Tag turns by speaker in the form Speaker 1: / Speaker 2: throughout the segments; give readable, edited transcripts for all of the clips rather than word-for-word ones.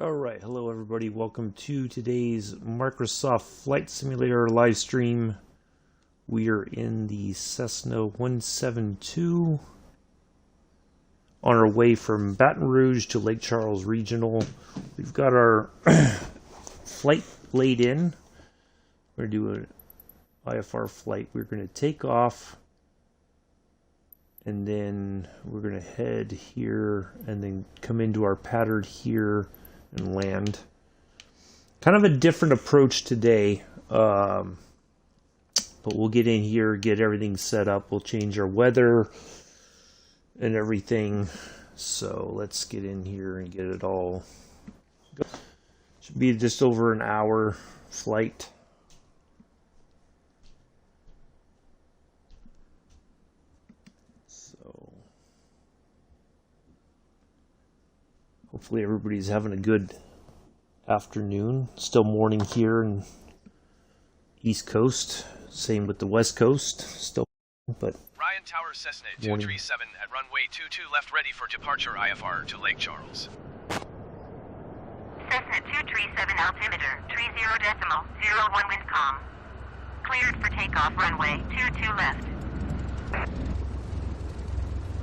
Speaker 1: Alright, hello everybody, welcome to today's Microsoft Flight Simulator live stream. We are in the Cessna 172 on our way from Baton Rouge to Lake Charles Regional. We've got our flight laid in. We're going to do an IFR flight. We're going to take off and then we're going to head here and then come into our pattern here and land. Kind of a different approach today, but we'll get in here, get everything set up. We'll change our weather and everything. So let's get in here and get it all. Should be just over an hour flight. Hopefully everybody's having a good afternoon. Still morning here in East Coast. Same with the West Coast. Still, but
Speaker 2: Ryan Tower Cessna 237 at runway 22 left, ready for departure IFR to Lake Charles.
Speaker 3: Cessna 237 altimeter 30.01 wind calm. Cleared for takeoff runway 22 left.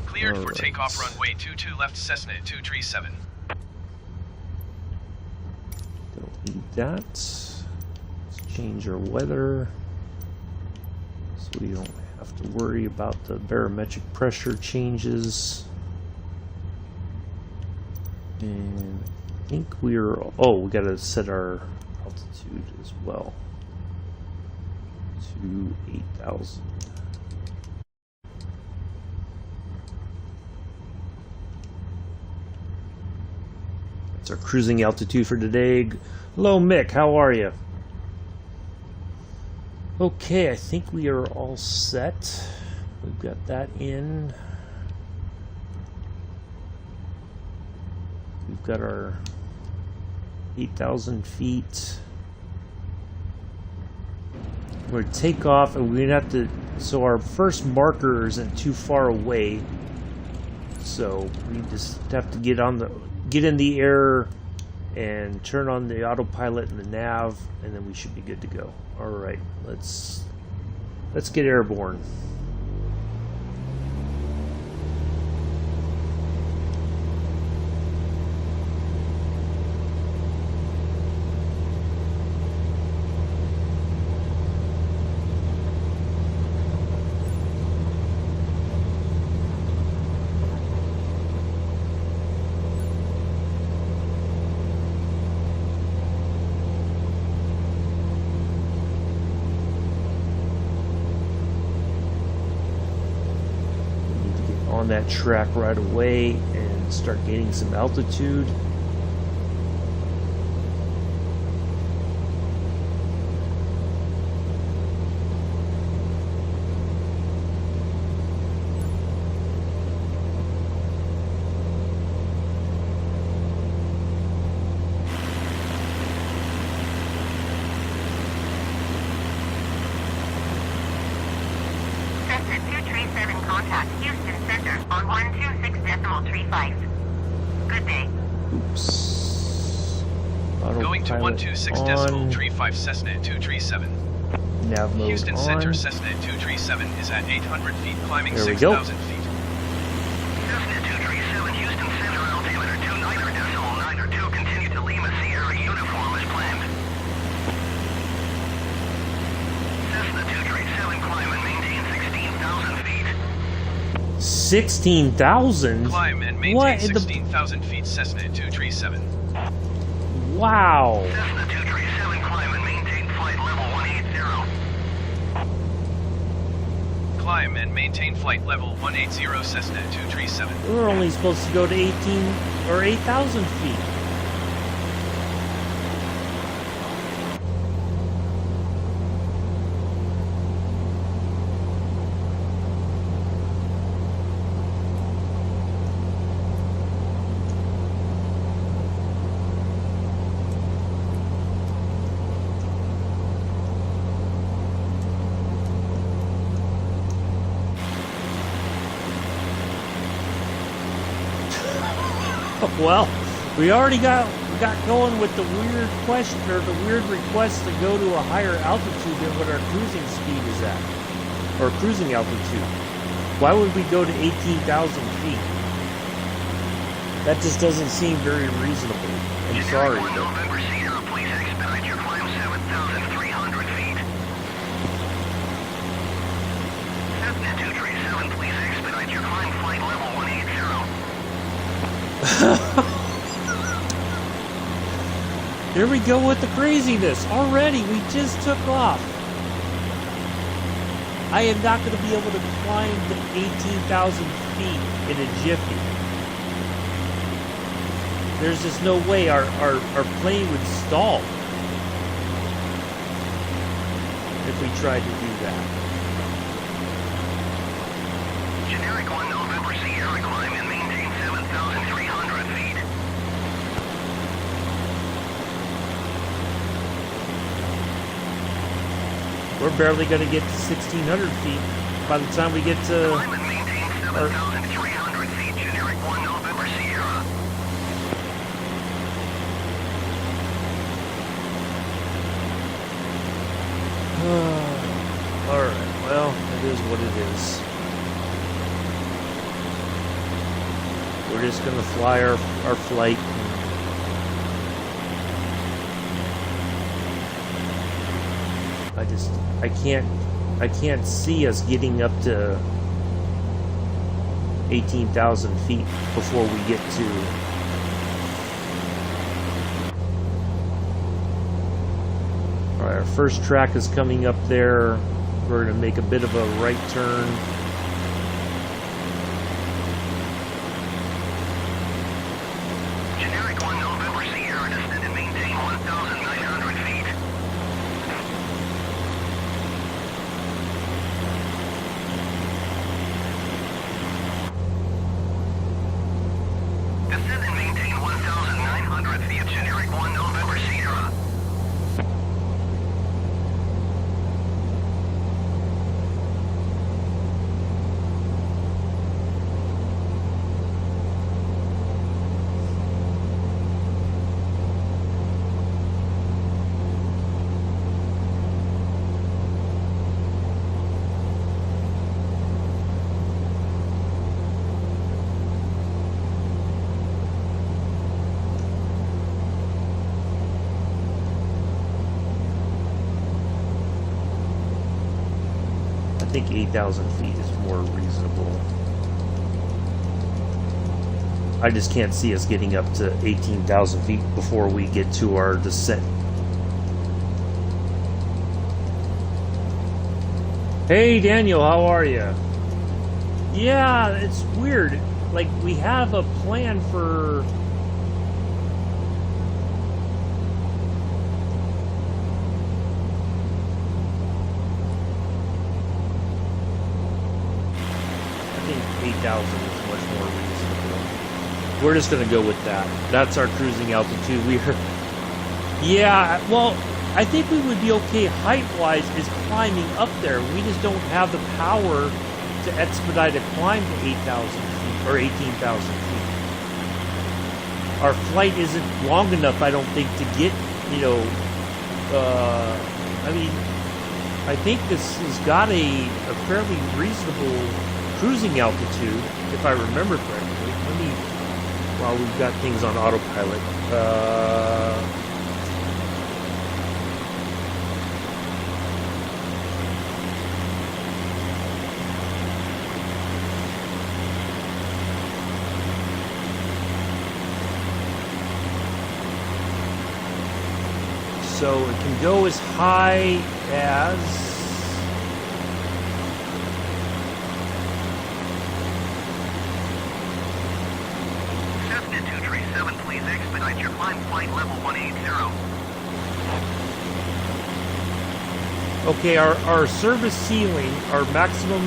Speaker 2: Cleared for takeoff runway 22 left, Cessna 237.
Speaker 1: Don't need that. Let's change our weather so we don't have to worry about the barometric pressure changes. And I think we're, we got to set our altitude as well to 8,000. Our cruising altitude for today. Hello Mick, how are you? Okay, I think we are all set. We've got that in. We've got our 8,000 feet. We're gonna take off and we're gonna have to, so our first marker isn't too far away. So we just have to get in the air and turn on the autopilot and the nav, and then we should be good to go. All right, let's get airborne. On that track right away and start gaining some altitude.
Speaker 3: Cessna 237 contact Houston Center on 126.35. Good day.
Speaker 1: Oops.
Speaker 2: Going to
Speaker 1: Autopilot
Speaker 2: 126.35 Cessna 237.
Speaker 1: Nav mode
Speaker 2: Houston
Speaker 1: on.
Speaker 2: Center Cessna 237 is at 800 feet, climbing
Speaker 1: There we go.
Speaker 2: 6,000 feet.
Speaker 3: Cessna 237 Houston Center altimeter 29.92. Continue to Lima Sierra uniform as planned. Cessna 237 climb and maintain 16,000 feet.
Speaker 1: 16,000?
Speaker 2: Climb and maintain 16,000 feet, Cessna 237.
Speaker 1: Wow.
Speaker 3: Cessna 237 climb and maintain flight level 180.
Speaker 2: Climb and maintain flight level 180, Cessna 237.
Speaker 1: We were only supposed to go to 18 or 8,000 feet. Well, we already got got going with the weird question or the weird request to go to a higher altitude than what our cruising speed is at, or cruising altitude? Why would we go to 18,000 feet? That just doesn't seem very reasonable. I'm sorry.
Speaker 3: But... November Sierra, please expedite your climb 7,300 feet. Cessna 237, please expedite your climb flight level 180.
Speaker 1: Here we go with the craziness. Already, we just took off. I am not going to be able to climb the 18,000 feet in a jiffy. There's just no way our plane would stall if we tried to do that.
Speaker 3: Generic 1 November Sierra, climb and maintain 7,300 feet.
Speaker 1: We're barely going to get to 1,600 feet by the time we get to...
Speaker 3: Climb and maintain 7,300 feet, generic 1 November Sierra.
Speaker 1: Alright, well, it is what it is. We're just going to fly our flight. I can't see us getting up to 18,000 feet before we get to... Alright, our first track is coming up there. We're going to make a bit of a right turn.
Speaker 3: Generic 1 November Sierra, descend and maintain 1,900 feet. Descend and maintain 1,900 feet, generic 1 November Sierra.
Speaker 1: I think 8,000 feet is more reasonable. I just can't see us getting up to 18,000 feet before we get to our descent. Hey Daniel, how are you? Yeah, it's weird. Like, we have a plan for... I think 8,000 is much more reasonable. We're just going to go with that. That's our cruising altitude. Yeah, well, I think we would be okay height-wise is climbing up there. We just don't have the power to expedite a climb to 8,000 feet or 18,000 feet. Our flight isn't long enough, I don't think, to get, I mean, I think this has got a fairly reasonable cruising altitude, if I remember correctly. Let me, while we've got things on autopilot. So it can go as high as...
Speaker 3: Cessna 237, please expedite your climb flight level 180.
Speaker 1: Okay, our service ceiling, our maximum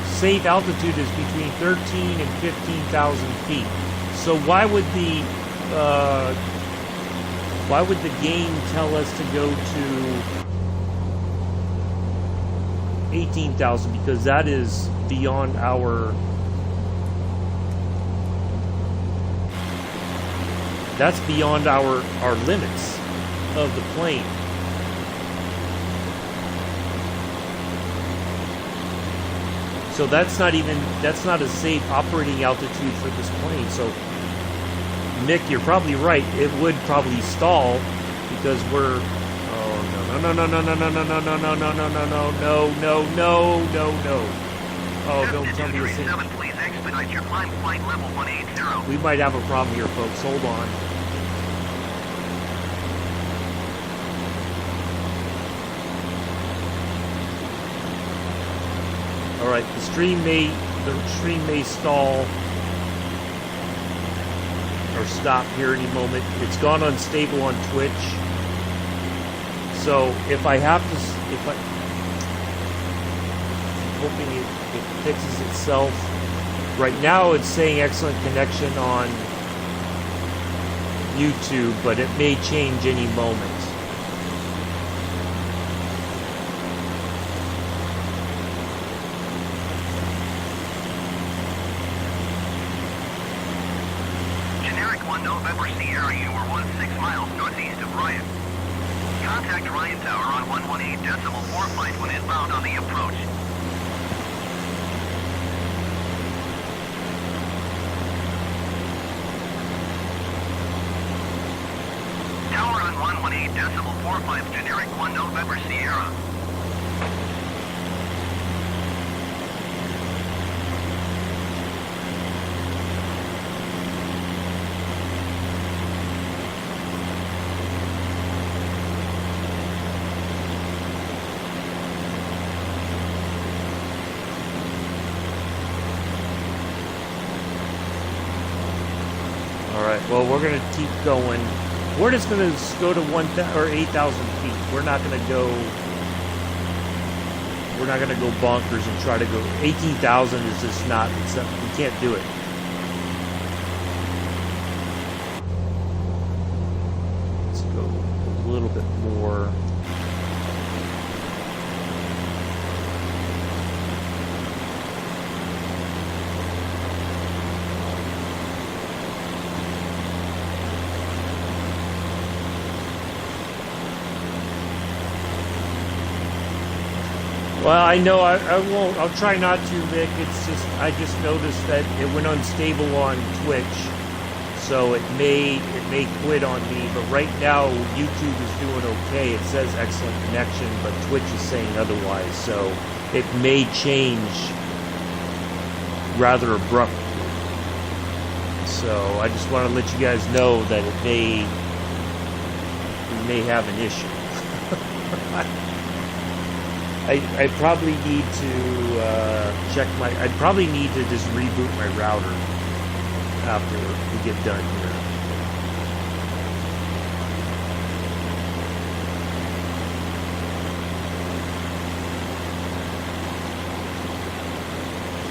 Speaker 1: safe altitude is between 13 and 15,000 feet. So why would the game tell us to go to 18,000? Because that is beyond our That's beyond our limits of the plane. So that's not a safe operating altitude for this plane. So Mick, you're probably right. It would probably stall because we're no. Oh, don't tell me this thing.
Speaker 3: Please expedite your climb flight level 180.
Speaker 1: We might have a problem here, folks. Hold on. All right, the stream may stall or stop here any moment. It's gone unstable on Twitch. So if I'm hoping it fixes itself. Right now it's saying excellent connection on YouTube, but it may change any moment.
Speaker 3: Generic 1 November Sierra, you are 16 miles northeast of Ryan. Contact Ryan Tower on 118.45 when inbound on the approach. Tower on 118.45, generic 1 November Sierra.
Speaker 1: Alright, well, we're going to keep going. We're just going to go to 8,000 feet. We're not going to go bonkers and try to go. 18,000 is just not, we can't do it. Let's go a little bit more. Well, I know I won't. I'll try not to, Vic. It's just I just noticed that it went unstable on Twitch, so it may quit on me. But right now, YouTube is doing okay. It says excellent connection, but Twitch is saying otherwise. So it may change rather abruptly. So I just want to let you guys know that we may have an issue. I probably need to check I'd probably need to just reboot my router after we get done here.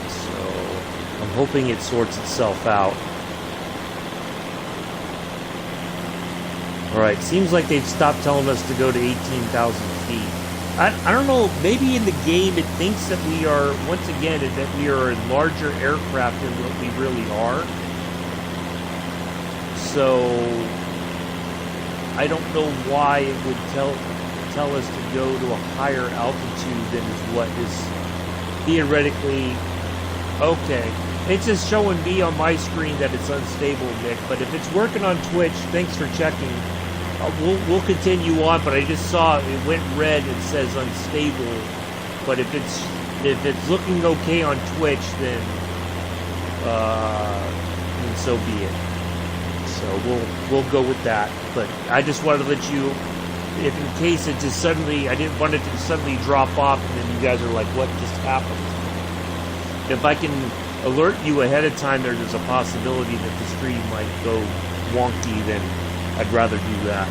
Speaker 1: So I'm hoping it sorts itself out. Alright, seems like they've stopped telling us to go to 18,000 feet. I don't know, maybe in the game it thinks that we are, once again, that we are a larger aircraft than what we really are. So, I don't know why it would tell us to go to a higher altitude than is what is theoretically okay. It's just showing me on my screen that it's unstable, Nick, but if it's working on Twitch, thanks for checking. We'll continue on, but I just saw it went red and says unstable. But if it's looking okay on Twitch, then so be it. So we'll go with that. But I just wanted to let you, if in case it just suddenly, I didn't want it to suddenly drop off, and then you guys are like, what just happened? If I can alert you ahead of time, there's a possibility that the stream might go wonky, then I'd rather do that.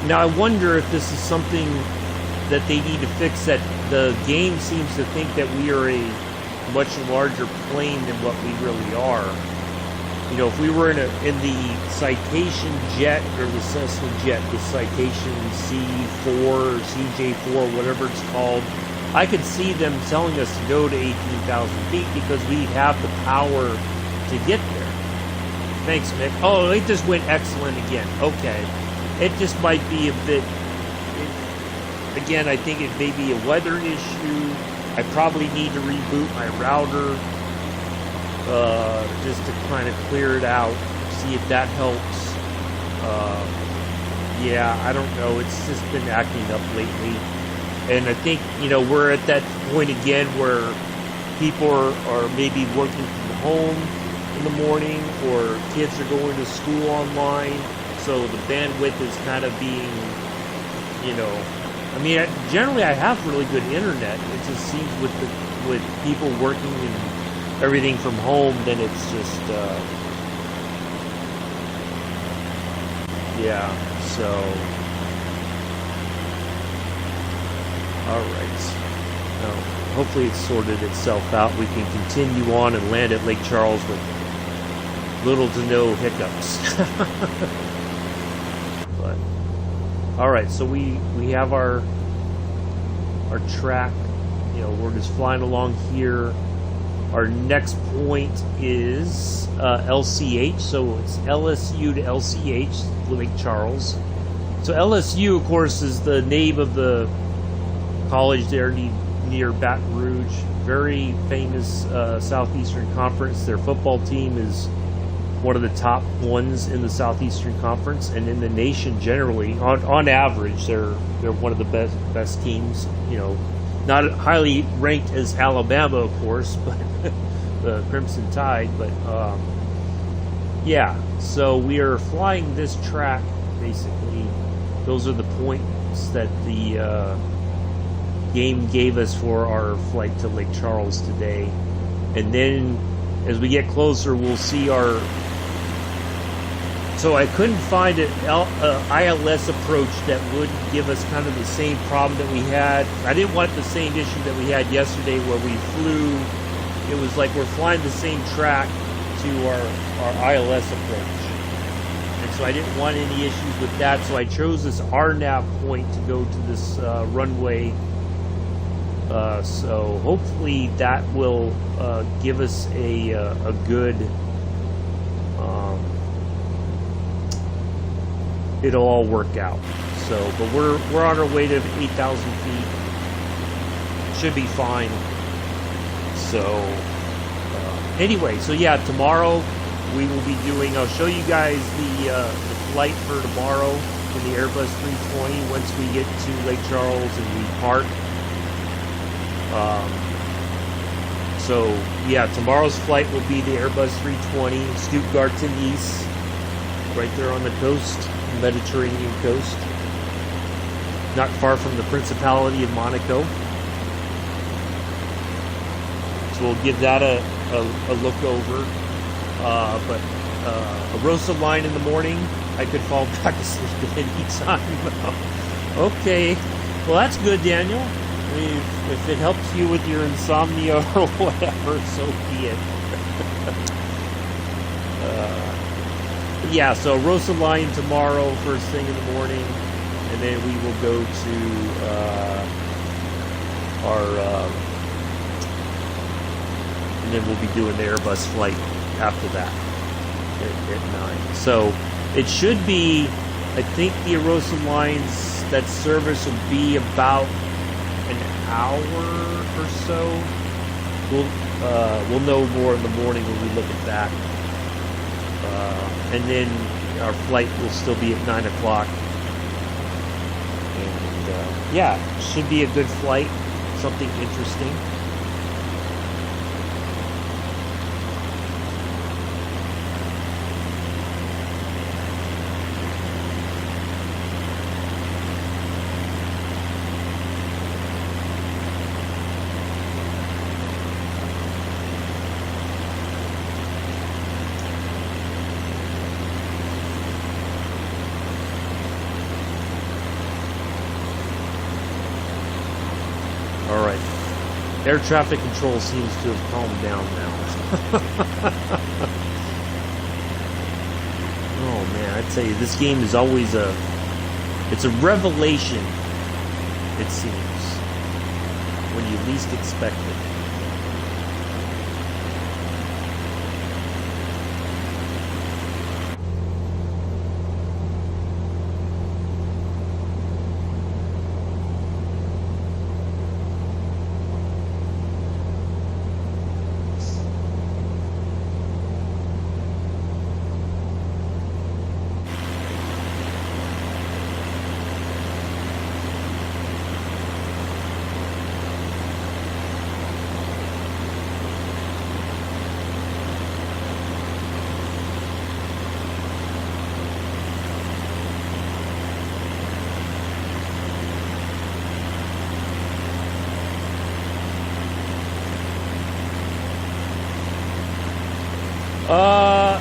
Speaker 1: Now I wonder if this is something that they need to fix, that the game seems to think that we are a much larger plane than what we really are. You know, if we were in the Citation jet, or the Cessna jet, the Citation C4, CJ4, whatever it's called, I could see them telling us to go to 18,000 feet because we have the power to get there. Thanks, Mick. Oh, it just went excellent again. Okay. It just might be a bit... Again, I think it may be a weather issue. I probably need to reboot my router just to kind of clear it out, see if that helps. Yeah, I don't know. It's just been acting up lately. And I think, you know, we're at that point again where people are maybe working from home in the morning, or kids are going to school online. So the bandwidth is kind of being, you know, I mean, generally I have really good internet. It just seems with people working and everything from home, then it's just, yeah, so, all right. Now, hopefully it's sorted itself out. We can continue on and land at Lake Charles with little to no hiccups. But, all right, so we have our track. You know, we're just flying along here. Our next point is LCH, so it's LSU to LCH, Lake Charles. So LSU, of course, is the name of the college there near Baton Rouge. Very famous Southeastern Conference. Their football team is one of the top ones in the Southeastern Conference and in the nation generally. On average, they're one of the best teams. You know, not highly ranked as Alabama, of course, but the Crimson Tide. But yeah, so we are flying this track basically. Those are the points that the game gave us for our flight to Lake Charles today. And then as we get closer, we'll see our... So I couldn't find an ILS approach that would give us kind of the same problem that we had. I didn't want the same issue that we had yesterday where we flew. It was like we're flying the same track to our ILS approach. And so I didn't want any issues with that. So I chose this RNAV point to go to this runway. So hopefully that will give us a good... it'll all work out. So, but we're on our way to 8,000 feet. Should be fine. So, anyway, so yeah, tomorrow we will be doing. I'll show you guys the flight for tomorrow in the Airbus 320 once we get to Lake Charles and we park. So yeah, tomorrow's flight will be the Airbus 320 Stuttgart to Nice, right there on the coast. Mediterranean coast, not far from the Principality of Monaco. So we'll give that a look over. But a Rosa line in the morning, I could fall back asleep at any time. Okay, well that's good, Daniel. If it helps you with your insomnia or whatever, so be it. Yeah, so Rosa line tomorrow, first thing in the morning, and then we will go to and then we'll be doing the Airbus flight after that at 9. So it should be, I think the Rosa lines, that service will be about an hour or so. We'll know more in the morning when we look at that. And then our flight will still be at 9 o'clock. And yeah, should be a good flight, something interesting. Air traffic control seems to have calmed down now. Oh man, I tell you, this game is always it's a revelation, it seems. when you least expect it.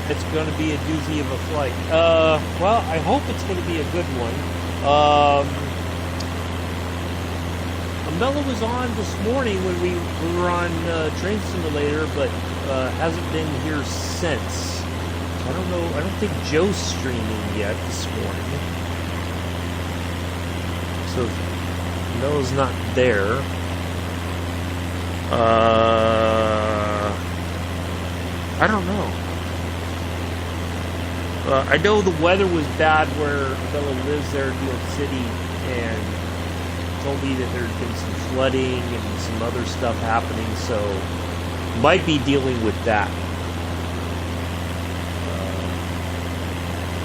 Speaker 1: It's going to be a doozy of a flight. Well, I hope it's going to be a good one. Amela was on this morning when we were on Train Simulator, but hasn't been here since. I don't know. I don't think Joe's streaming yet this morning. So Amela's not there. I don't know. I know the weather was bad where Bella lives there in New York City, and told me that there's been some flooding and some other stuff happening, so might be dealing with that.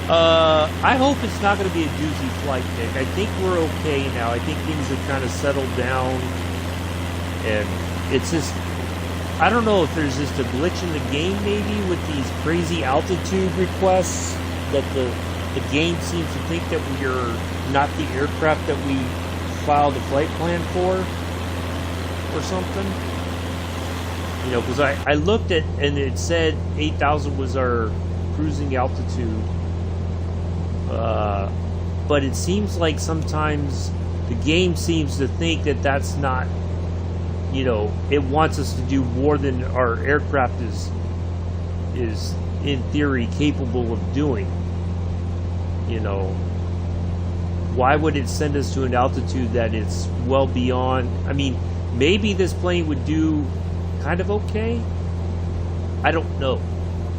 Speaker 1: I hope it's not going to be a doozy flight, Nick. I think we're okay now. I think things have kind of settled down, and it's just, I don't know if there's just a glitch in the game maybe with these crazy altitude requests that the game seems to think that we are not the aircraft that we filed a flight plan for or something. You know, because I looked at and it said 8,000 was our cruising altitude. But it seems like sometimes the game seems to think that that's not, you know, it wants us to do more than our aircraft is in theory capable of doing. You know, why would it send us to an altitude that it's well beyond? I mean, maybe this plane would do kind of okay. I don't know.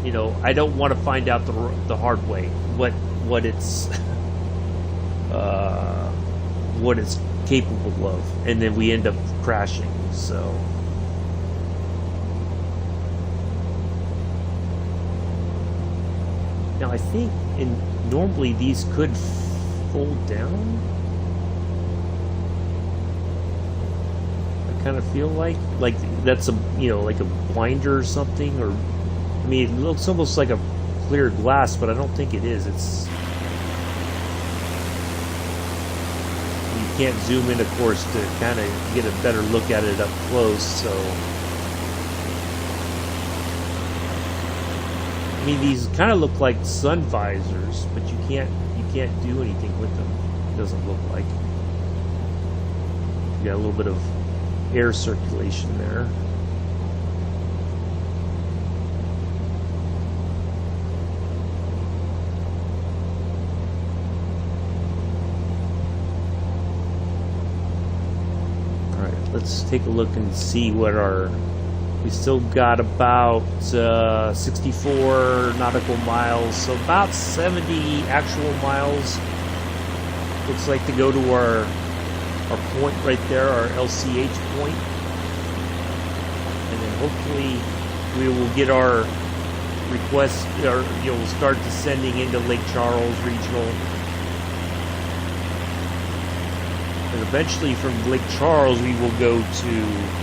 Speaker 1: You know, I don't want to find out the hard way what it's what it's capable of, and then we end up crashing. So now I think normally these could fold down. I kind of feel like that's a, you know, like a blinder or something, or I mean it looks almost like a clear glass, but I don't think it is. It's, you can't zoom in, of course, to kind of get a better look at it up close. So I mean, these kind of look like sun visors, but you can't do anything with them. It doesn't look like. You got a little bit of air circulation there. Let's take a look and see what we still got about 64 nautical miles, so about 70 actual miles. Looks like to go to our point right there, our LCH point. And then hopefully we will get our request, or we'll start descending into Lake Charles Regional. And eventually from Lake Charles we will go to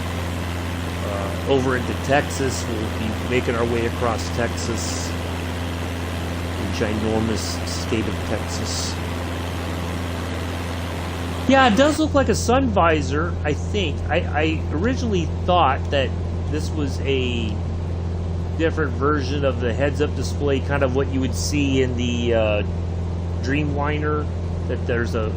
Speaker 1: over into Texas. We'll be making our way across Texas, the ginormous state of Texas. Yeah, it does look like a sun visor, I think. I originally thought that this was a different version of the heads-up display, kind of what you would see in the Dreamliner, that there's a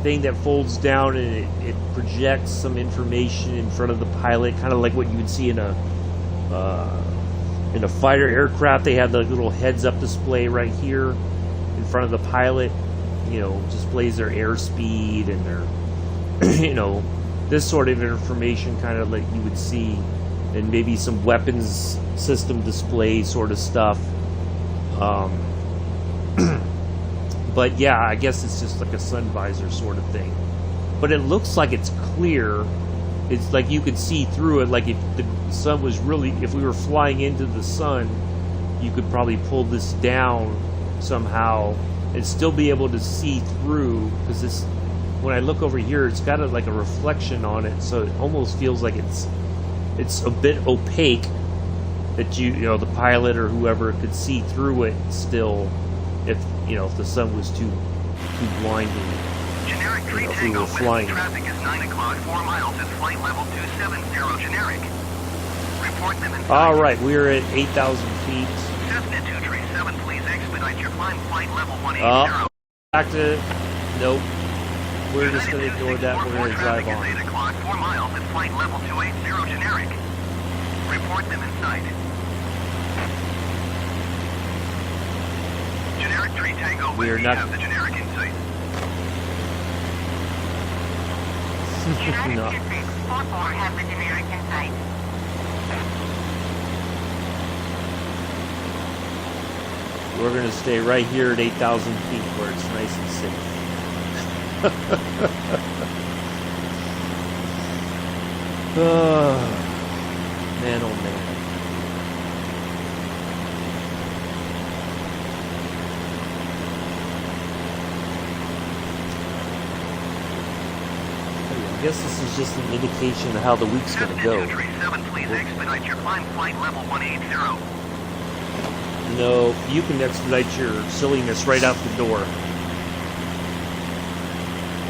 Speaker 1: thing that folds down and it projects some information in front of the pilot, kind of like what you would see in a fighter aircraft. They have the little heads-up display right here in front of the pilot. You know, displays their airspeed and their, you know, this sort of information kind of like you would see, and maybe some weapons system display sort of stuff. But yeah, I guess it's just like a sun visor sort of thing. But it looks like it's clear. It's like you could see through it. Like if the sun was really, if we were flying into the sun, you could probably pull this down somehow and still be able to see through. Because this, when I look over here, it's got like a reflection on it, so it almost feels like it's a bit opaque. That you know the pilot or whoever could see through it still, if the sun was too blinding.
Speaker 3: Generic 3
Speaker 1: if we
Speaker 3: Tango
Speaker 1: were flying.
Speaker 3: traffic is 9 o'clock, 4 miles at flight level 270 generic. Report them in.
Speaker 1: All right, we're at 8,000 feet.
Speaker 3: Cessna 237, please expedite your climb flight level 180.
Speaker 1: Back to nope. We're just going to ignore that. We're going to drive on.
Speaker 3: 8 o'clock, 4 miles at flight level 280 generic. Report them in sight. Generic 3 Tango,
Speaker 1: We are not.
Speaker 3: have the generic in sight.
Speaker 1: No.
Speaker 4: 4-4 have the generic in sight.
Speaker 1: We're going to stay right here at 8,000 feet where it's nice and safe. Oh, man, oh man. I guess this is just an indication of how the week's going to go.
Speaker 3: 237, please expedite your climb flight level 180.
Speaker 1: No, you can expedite your silliness right out the door.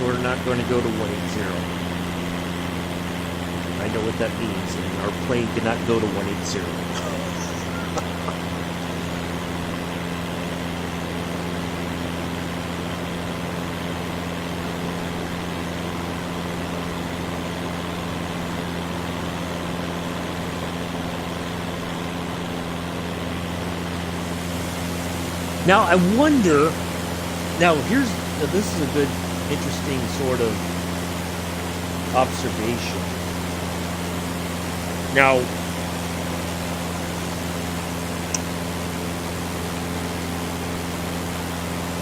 Speaker 1: We're not going to go to 180. I know what that means, and our plane cannot go to 180. Now I wonder. Now this is a good, interesting sort of observation. Now,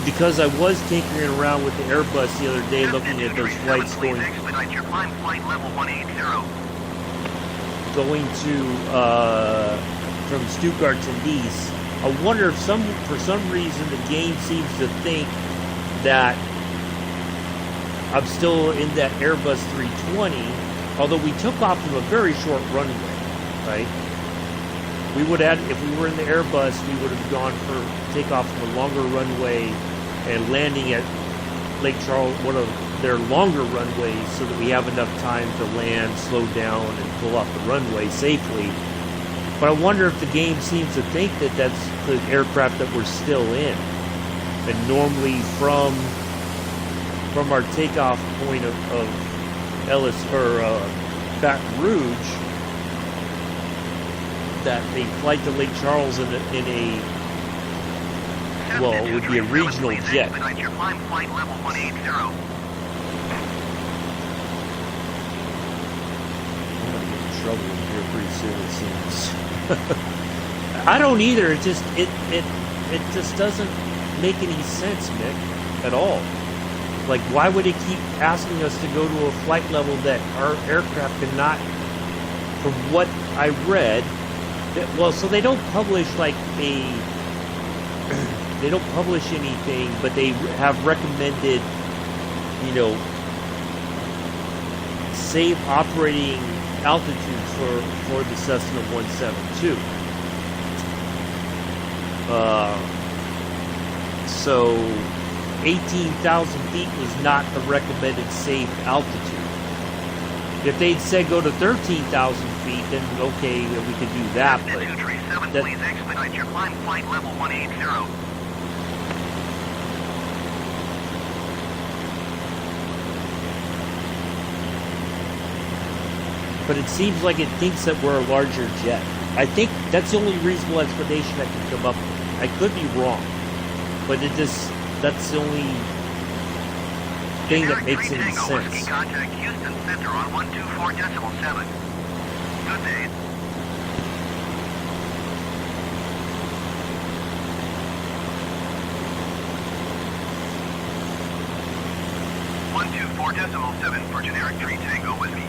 Speaker 1: because I was tinkering around with the Airbus the other day, looking at those flights going
Speaker 3: expedite your climb flight level 180.
Speaker 1: Going to from Stuttgart to Nice. I wonder if for some reason the game seems to think that I'm still in that Airbus 320, although we took off from a very short runway, right? We would add, if we were in the Airbus, we would have gone for takeoff from a longer runway and landing at Lake Charles, one of their longer runways, so that we have enough time to land, slow down, and pull off the runway safely. But I wonder if the game seems to think that that's the aircraft that we're still in. And normally from our takeoff point of Ellis or Baton Rouge, that they flight to Lake Charles in a well, it would be a regional jet.
Speaker 3: Expedite your climb flight level 180.
Speaker 1: I'm gonna get in trouble here pretty soon, it seems. I don't either. It just doesn't make any sense, Mick, at all. Like, why would it keep asking us to go to a flight level that our aircraft cannot? From what I read, so they don't publish they don't publish anything, but they have recommended, safe operating altitudes for the Cessna 172. So 18,000 feet was not the recommended safe altitude. If they'd said go to 13,000 feet, then okay, we could do that. But
Speaker 3: 237, please expedite your climb flight level 180.
Speaker 1: But it seems like it thinks that we're a larger jet. I think that's the only reasonable explanation I can come up with. I could be wrong, but that's the only thing that
Speaker 3: Generic
Speaker 1: makes
Speaker 3: 3
Speaker 1: any
Speaker 3: Tango Whiskey,
Speaker 1: sense.
Speaker 3: contact Houston Center on 124.7. Good day. .7 for generic 3 Tango Whiskey.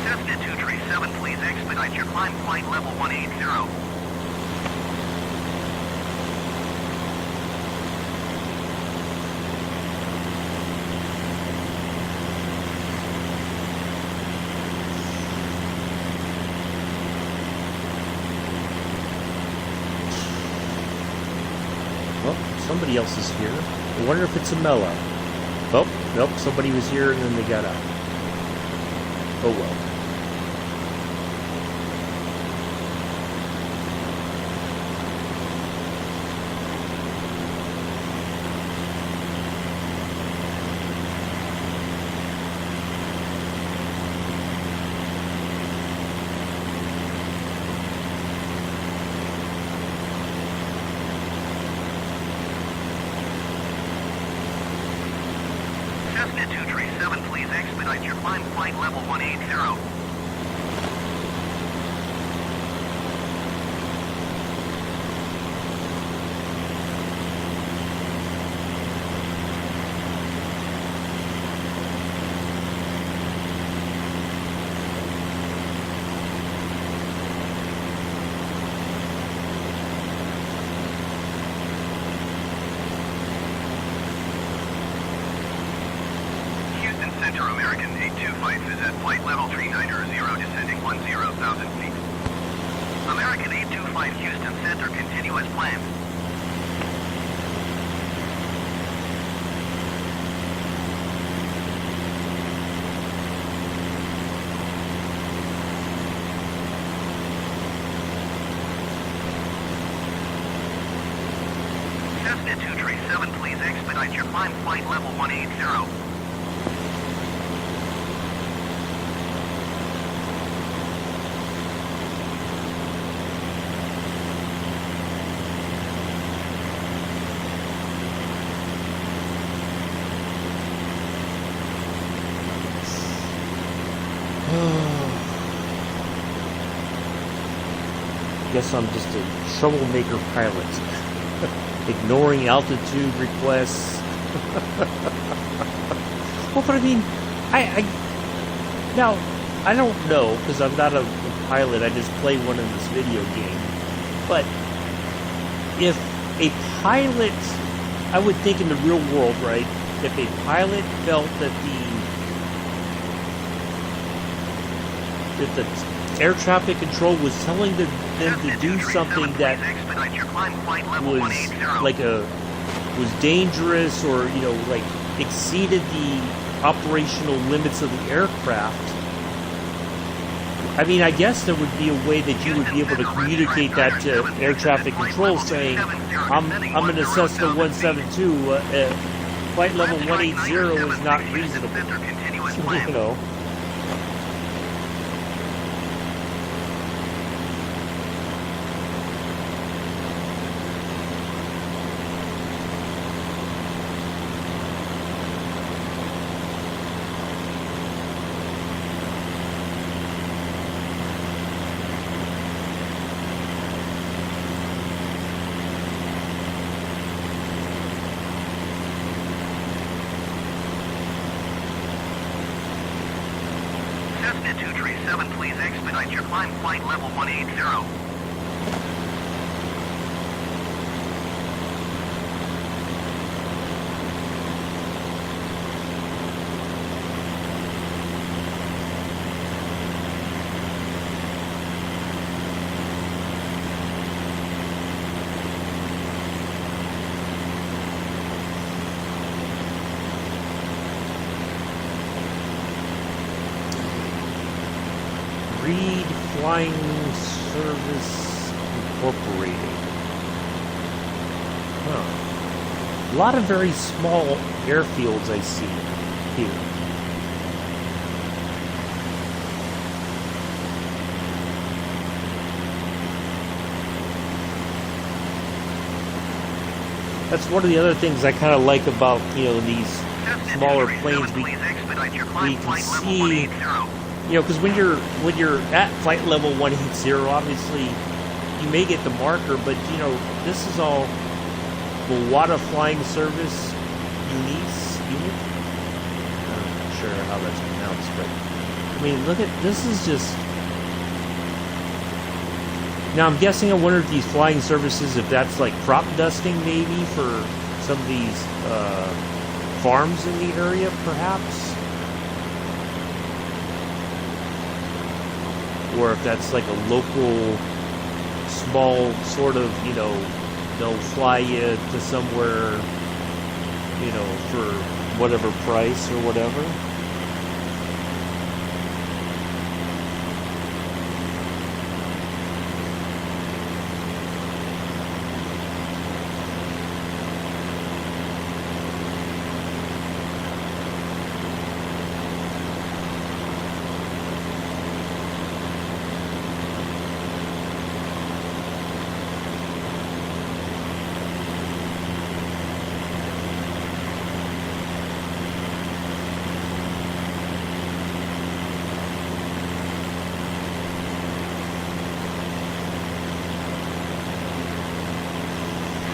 Speaker 3: Cessna 237, please expedite your climb flight level 180.
Speaker 1: Well, somebody else is here. I wonder if it's a mellow. Oh, nope, somebody was here and then they got out. Oh well.
Speaker 3: Cessna 237, please expedite your climb flight level 180. Houston Center, American 825 is at flight level 390, descending 10,000 feet. American 825 Houston Center, continue as planned. Cessna 237, please expedite your climb flight level 180.
Speaker 1: Guess I'm just a troublemaker pilot. Ignoring altitude requests. Well, but I mean, now, I don't know, because I'm not a pilot, I just play one in this video game. But if a pilot, I would think in the real world, right, if a pilot felt that the air traffic control was telling them to do something that was dangerous or, you know, like exceeded the operational limits of the aircraft, I mean, I guess there would be a way that you would be able to communicate that to air traffic control, saying, I'm in a Cessna 172, flight level 180 is not reasonable. You know.
Speaker 3: Cessna 237, please expedite your climb flight level 180.
Speaker 1: Reed Flying Service Incorporated. Huh. A lot of very small airfields I see here. That's one of the other things I kind of like about, you know, these smaller planes. We can see, you know, because when you're at flight level 180, obviously you may get the marker, but you know, this is all Wawata Flying Service unit. I'm not sure how that's pronounced, but I mean, look at this. Is just now. I'm guessing I wonder if these flying services, if that's like crop dusting, maybe for some of these farms in the area, perhaps. Or if that's like a local, small sort of, you know, they'll fly you to somewhere, you know, for whatever price or whatever.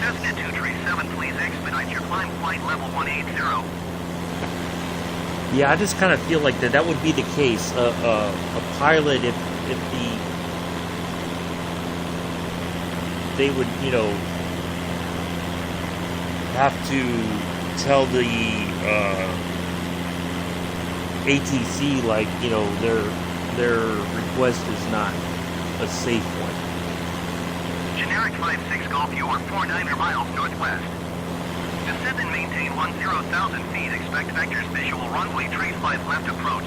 Speaker 3: Cessna 237, please expedite your climb flight level 180.
Speaker 1: Yeah, I just kind of feel like that would be the case. A pilot, if they would, you know, have to tell the ATC, like, you know, their request is not a safe one.
Speaker 3: Generic 56 Golf, you are 49 miles northwest. Descend and maintain 10,000 feet. Expect vectors visual runway trace 5 left approach.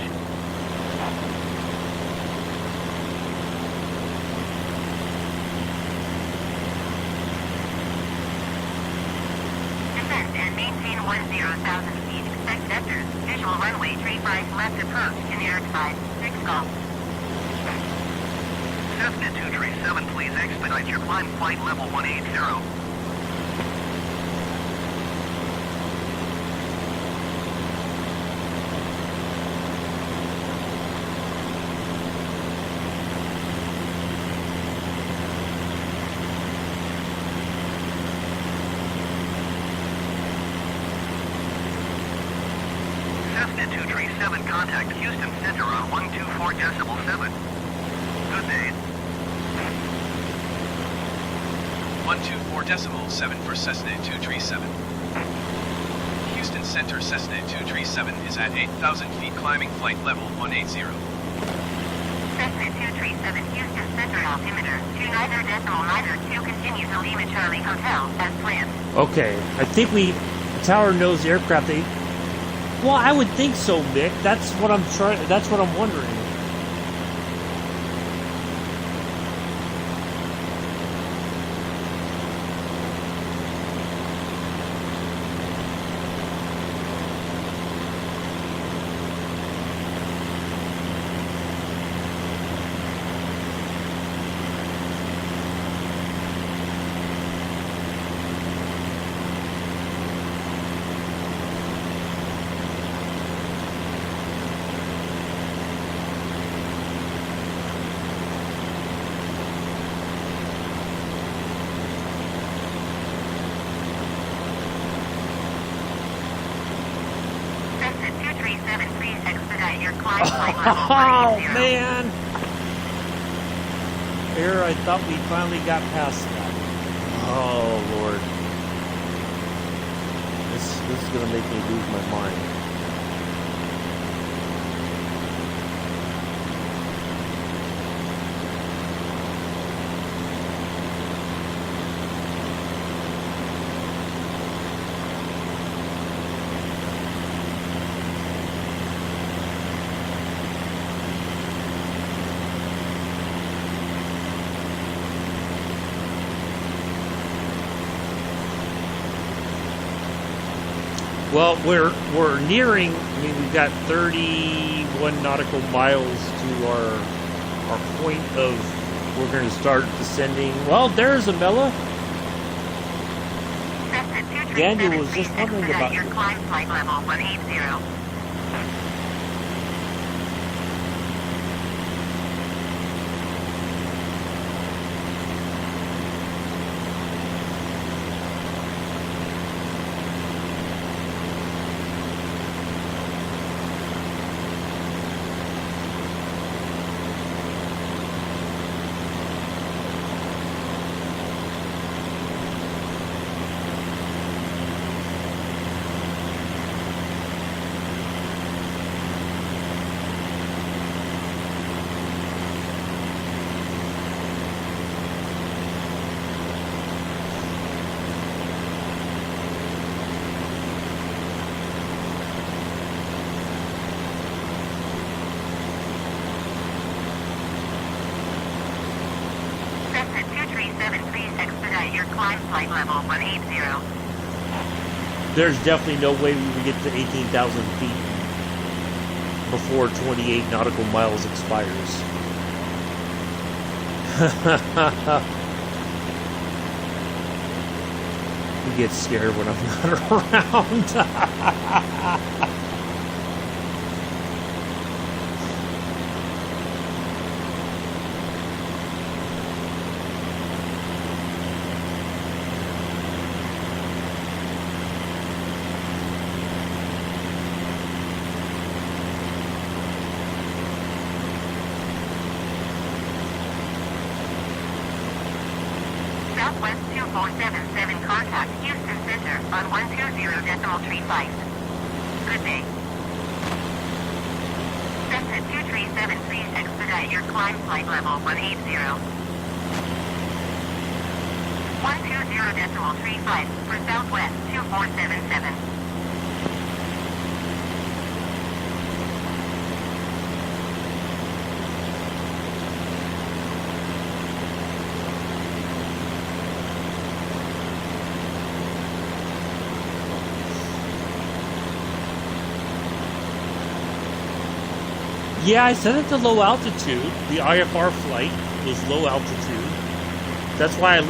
Speaker 4: Descend and maintain 10,000 feet. Expect vectors visual runway trace 5 left approach. Generic 56 Golf.
Speaker 3: Cessna 237, please expedite your climb flight level 180. Cessna 237, contact Houston Center on 124.7. Good day.
Speaker 2: 124.7 for Cessna 237. Houston Center Cessna 237 is at 8,000 feet climbing flight level 180.
Speaker 4: Cessna 237 Houston Center altimeter 29.92 continue to Lima Charlie Hotel as planned.
Speaker 1: Okay, I think the tower knows the aircraft. Well, I would think so, Mick. That's what I'm trying. That's what I'm wondering. Oh, man! Here, I thought we finally got past that. Oh, Lord. This is going to make me lose my mind. Well, we're nearing. I mean, we've got 31 nautical miles to our point of. We're going to start descending. Well, there's Amela.
Speaker 4: Cessna
Speaker 1: Daniel was just wondering about
Speaker 4: your
Speaker 1: you.
Speaker 4: climb flight level 180. Cessna 237, please expedite your climb flight level 180.
Speaker 1: There's definitely no way we would get to 18,000 feet before 28 nautical miles expires. You get scared when I'm not around.
Speaker 4: Southwest 2477, contact Houston Center on 120.35. Good day. Cessna 237, please expedite your climb flight level 180. 120.35 for Southwest 2477.
Speaker 1: Yeah, I set it to low altitude. The IFR flight was low altitude. That's why I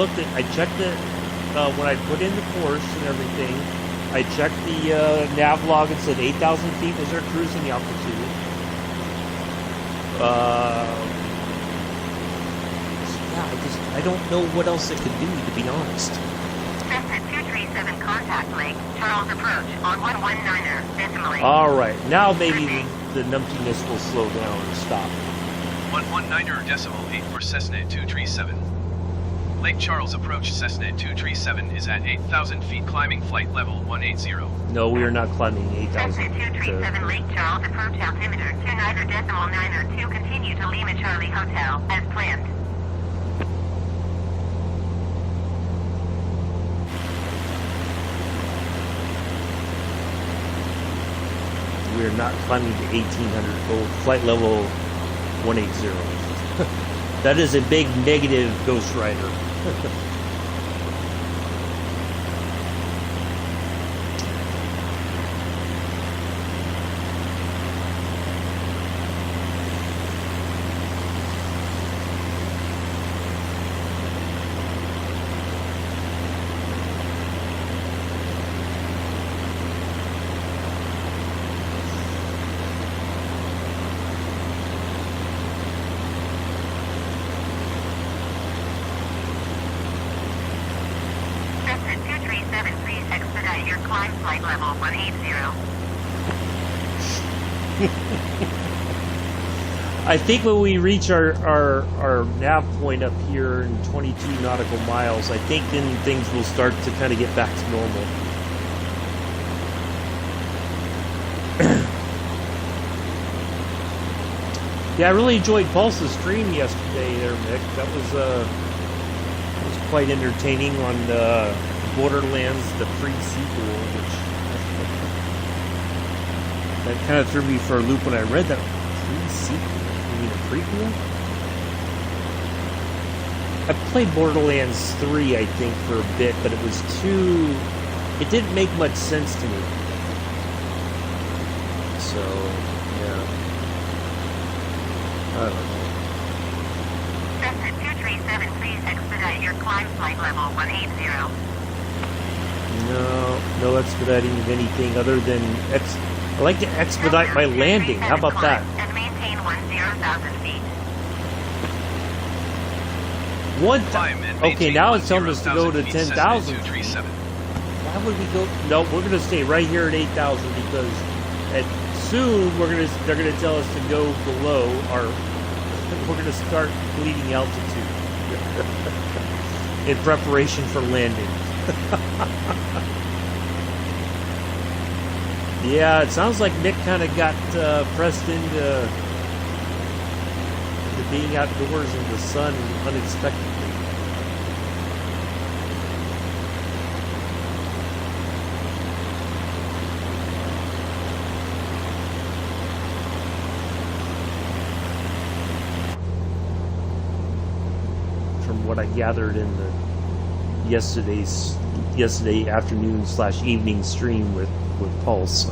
Speaker 1: checked it when I put in the course and everything. I checked the nav log and said 8,000 feet was our cruising altitude. I don't know what else it could do, to be honest.
Speaker 4: Cessna 237, contact Lake Charles approach on 119er, decimally.
Speaker 1: All right, now maybe the numptiness will slow down and stop.
Speaker 2: 119er decimal 8 for Cessna 237. Lake Charles approach Cessna 237 is at 8,000 feet climbing flight level 180.
Speaker 1: No, we are not climbing
Speaker 4: Cessna
Speaker 1: 8,000.
Speaker 4: 237, Lake Charles approach altimeter 29.9 continue to Lima Charlie Hotel as planned.
Speaker 1: We are not climbing to 1,800. Oh, flight level 180. That is a big negative, Ghost Rider.
Speaker 4: Cessna 237, please expedite your climb flight level 180.
Speaker 1: I think when we reach our nav point up here in 22 nautical miles, I think then things will start to kind of get back to normal. Yeah, I really enjoyed Pulse's stream yesterday there, Mick. That was quite entertaining on Borderlands, the pre-sequel, which that kind of threw me for a loop when I read that. Pre-sequel? You mean a prequel? I played Borderlands 3, I think, for a bit, but it didn't make much sense to me. So, yeah. I don't know.
Speaker 4: Cessna 237, please expedite your climb flight level 180.
Speaker 1: No expediting of anything other than I like to expedite my landing. How about that?
Speaker 4: And maintain 10,000 feet.
Speaker 2: Climb and
Speaker 1: Okay,
Speaker 2: maintain
Speaker 1: now it's telling us to go to
Speaker 2: 10,000 feet,
Speaker 1: 10,000.
Speaker 2: Cessna 237.
Speaker 1: Why would we go? No, we're going to stay right here at 8,000 because soon they're going to tell us to go below our. We're going to start bleeding altitude in preparation for landing. Yeah, it sounds like Mick kind of got pressed into being outdoors in the sun unexpectedly. From what I gathered in the yesterday afternoon / evening stream with Pulse.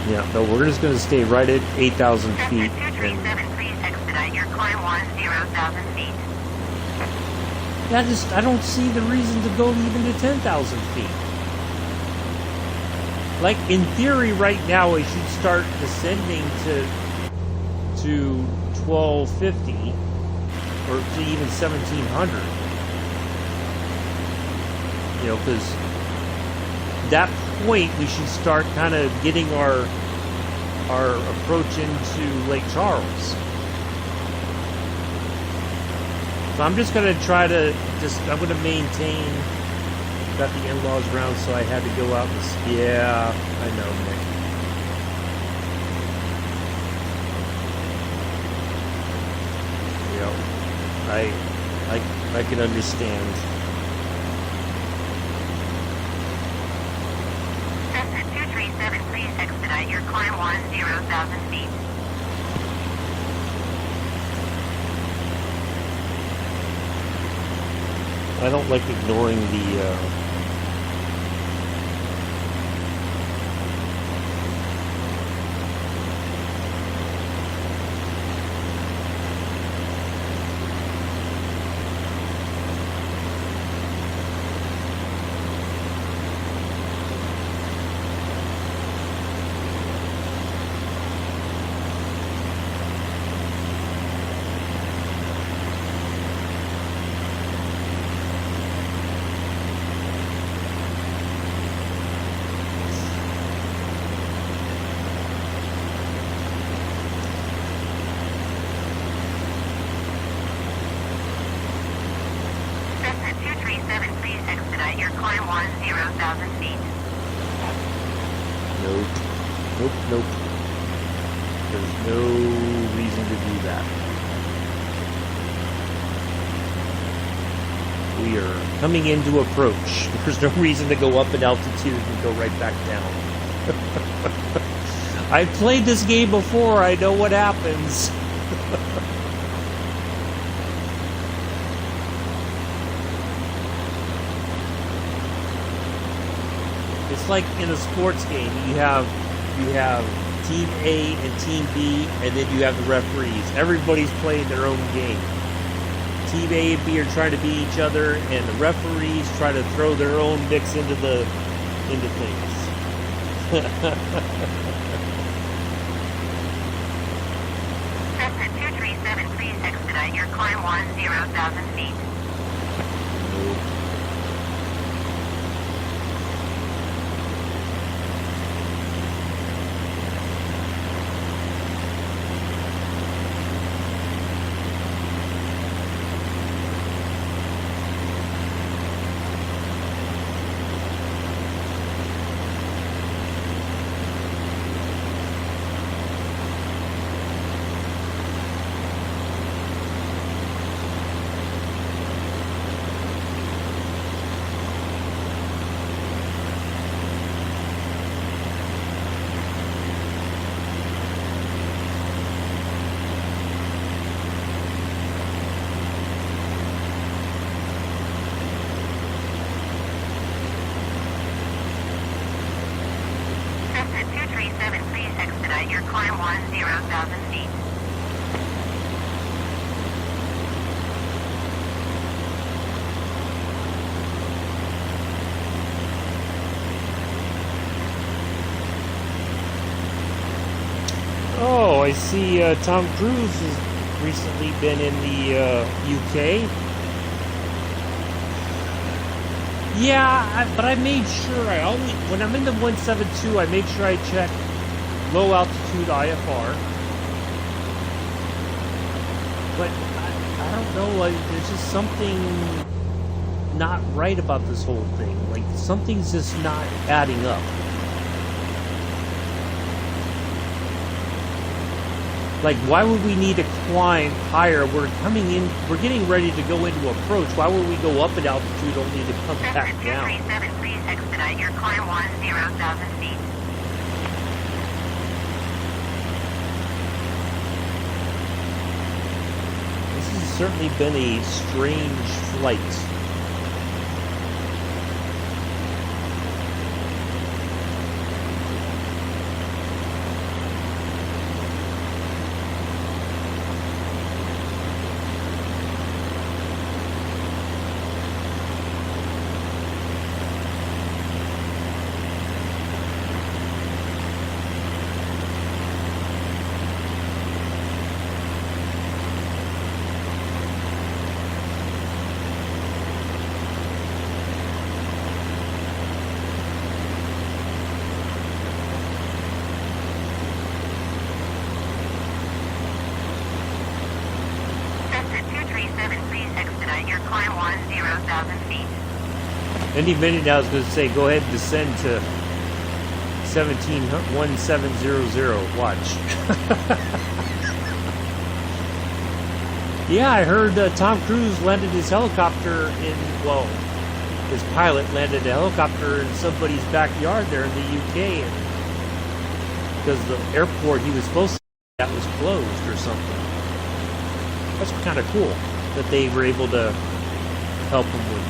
Speaker 1: Yeah, no, we're just going to stay right at 8,000 feet.
Speaker 4: Cessna 237, please expedite your climb 10,000 feet.
Speaker 1: Yeah, I don't see the reason to go even to 10,000 feet. Like, in theory, right now, I should start descending to 1250 or to even 1700. You know, because that point we should start kind of getting our approach into Lake Charles. So I'm just going to try to I'm going to maintain. Got the in-laws around, so I had to go out and yeah, I know, Nick. You know, I can understand.
Speaker 4: Cessna 237, please expedite your climb 10,000 feet.
Speaker 1: I don't like ignoring the
Speaker 4: Cessna 237, please expedite your climb 10,000 feet.
Speaker 1: Nope. There's no reason to do that. We are coming into approach. There's no reason to go up in altitude and go right back down. I've played this game before. I know what happens. It's like in a sports game. You have Team A and Team B, and then you have the referees. Everybody's playing their own game. Team A and B are trying to beat each other, and the referees try to throw their own mix into things.
Speaker 4: Cessna 237, please expedite your climb 10,000 feet. Cessna 237, please expedite your climb 10,000 feet.
Speaker 1: I see Tom Cruise has recently been in the UK. Yeah, but I made sure when I'm in the 172, I make sure I check low altitude IFR. But I don't know, there's just something not right about this whole thing. Like, something's just not adding up. Like, why would we need to climb higher? We're coming in, we're getting ready to go into approach. Why would we go up in altitude only to come back down?
Speaker 4: 237, please expedite your climb 10,000 feet.
Speaker 1: This has certainly been a strange flight. Any minute now, I was going to say, go ahead and descend to 1700. Watch. Yeah, I heard Tom Cruise landed his helicopter his pilot landed a helicopter in somebody's backyard there in the UK, because the airport he was supposed to be at was closed or something. That's kind of cool that they were able to help him with,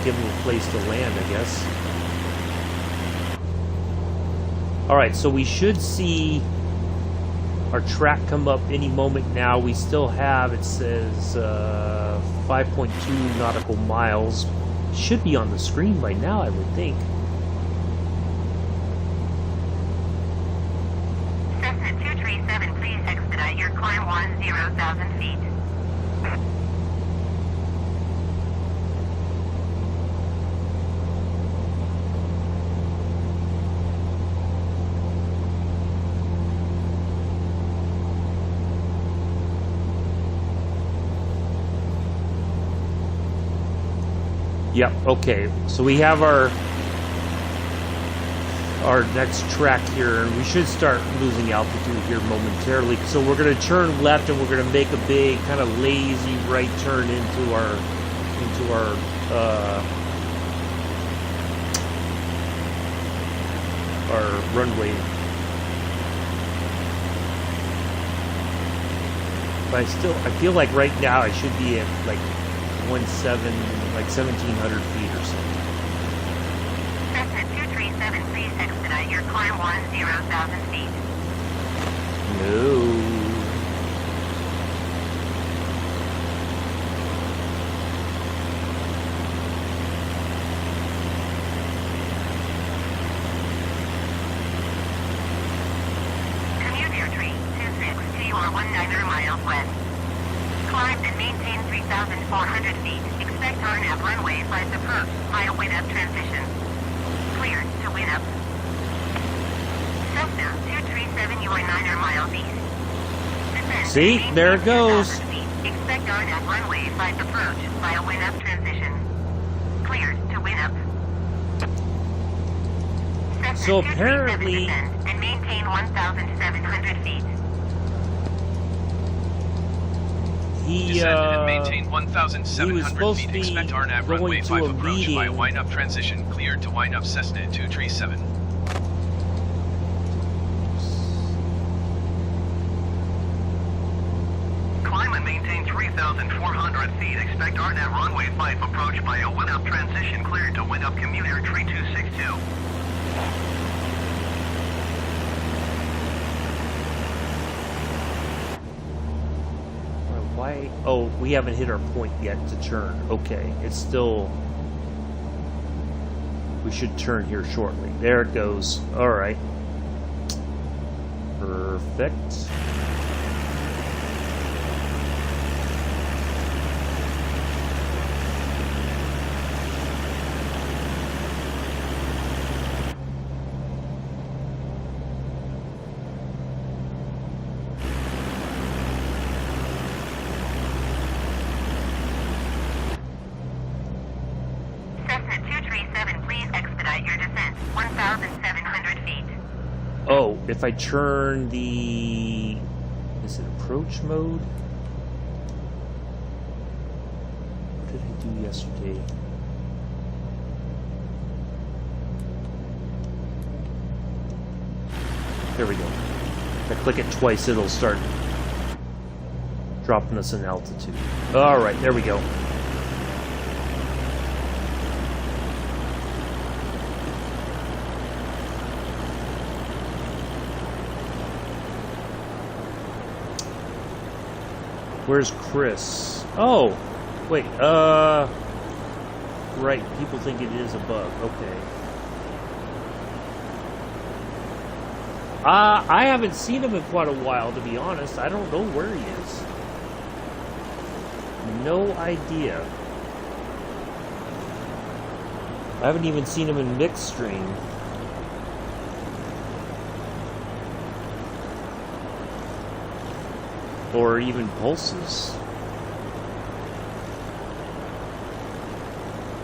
Speaker 1: give him a place to land, I guess. Alright, so we should see our track come up any moment now. We still have, it says, 5.2 nautical miles. Should be on the screen by now, I would think.
Speaker 4: Cessna 237, please expedite your climb 10,000 feet.
Speaker 1: Yep, okay. So we have our next track here, and we should start losing altitude here momentarily. So we're going to turn left, and we're going to make a big kind of lazy right turn into our runway. But I feel like right now I should be at like 1,700 feet or something.
Speaker 4: Cessna 237, please expedite your climb 10,000 feet.
Speaker 1: No.
Speaker 4: Commute air tree 26 to your 19 miles west. Climb and maintain 3,400 feet. Expect RNAV runway 5 approach via wind up transition. Cleared to wind up. Cessna 237, you are 9 miles east. Descend
Speaker 1: See?
Speaker 4: and
Speaker 1: There it
Speaker 4: maintain
Speaker 1: goes.
Speaker 4: 2,000 feet. Expect RNAV runway 5 approach via wind up transition. Cleared to wind up. Cessna
Speaker 1: So
Speaker 4: 237,
Speaker 1: apparently-
Speaker 4: descend and maintain 1,700 feet.
Speaker 1: He
Speaker 2: Descend and maintain
Speaker 1: he
Speaker 2: 1,700
Speaker 1: was supposed
Speaker 2: feet.
Speaker 1: to be
Speaker 2: Expect RNAV
Speaker 1: going
Speaker 2: runway
Speaker 1: to
Speaker 2: 5
Speaker 1: a
Speaker 2: approach by
Speaker 1: meeting.
Speaker 2: wind-up transition. Cleared to wind-up Cessna 237.
Speaker 3: Climb and maintain 3,400 feet. Expect RNAV runway 5 approach by a wind-up transition. Cleared to wind-up commuter 3262.
Speaker 1: Why? Oh, we haven't hit our point yet to turn. Okay, it's still. We should turn here shortly. There it goes. All right. We're Perfect.
Speaker 4: Cessna 237, please expedite your descent. 1,700 feet.
Speaker 1: Oh, if I turn the... Is it approach mode? What did I do yesterday? There we go. If I click it twice, it'll start dropping us in altitude. Alright, there we go. Where's Chris? Oh, wait, right, people think it is above, okay. I haven't seen him in quite a while, to be honest. I don't know where he is. No idea. I haven't even seen him in mixed stream. Or even pulses.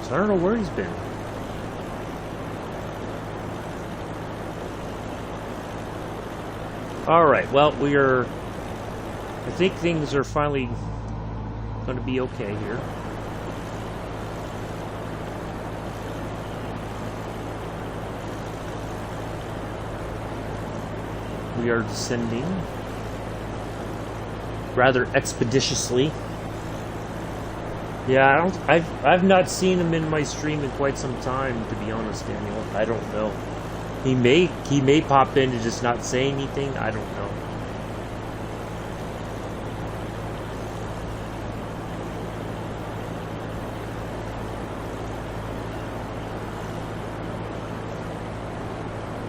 Speaker 1: So I don't know where he's been. Alright, well, I think things are finally going to be okay here. We are descending rather expeditiously. Yeah, I've not seen him in my stream in quite some time, to be honest, Daniel. I don't know. He may pop in to just not say anything. I don't know.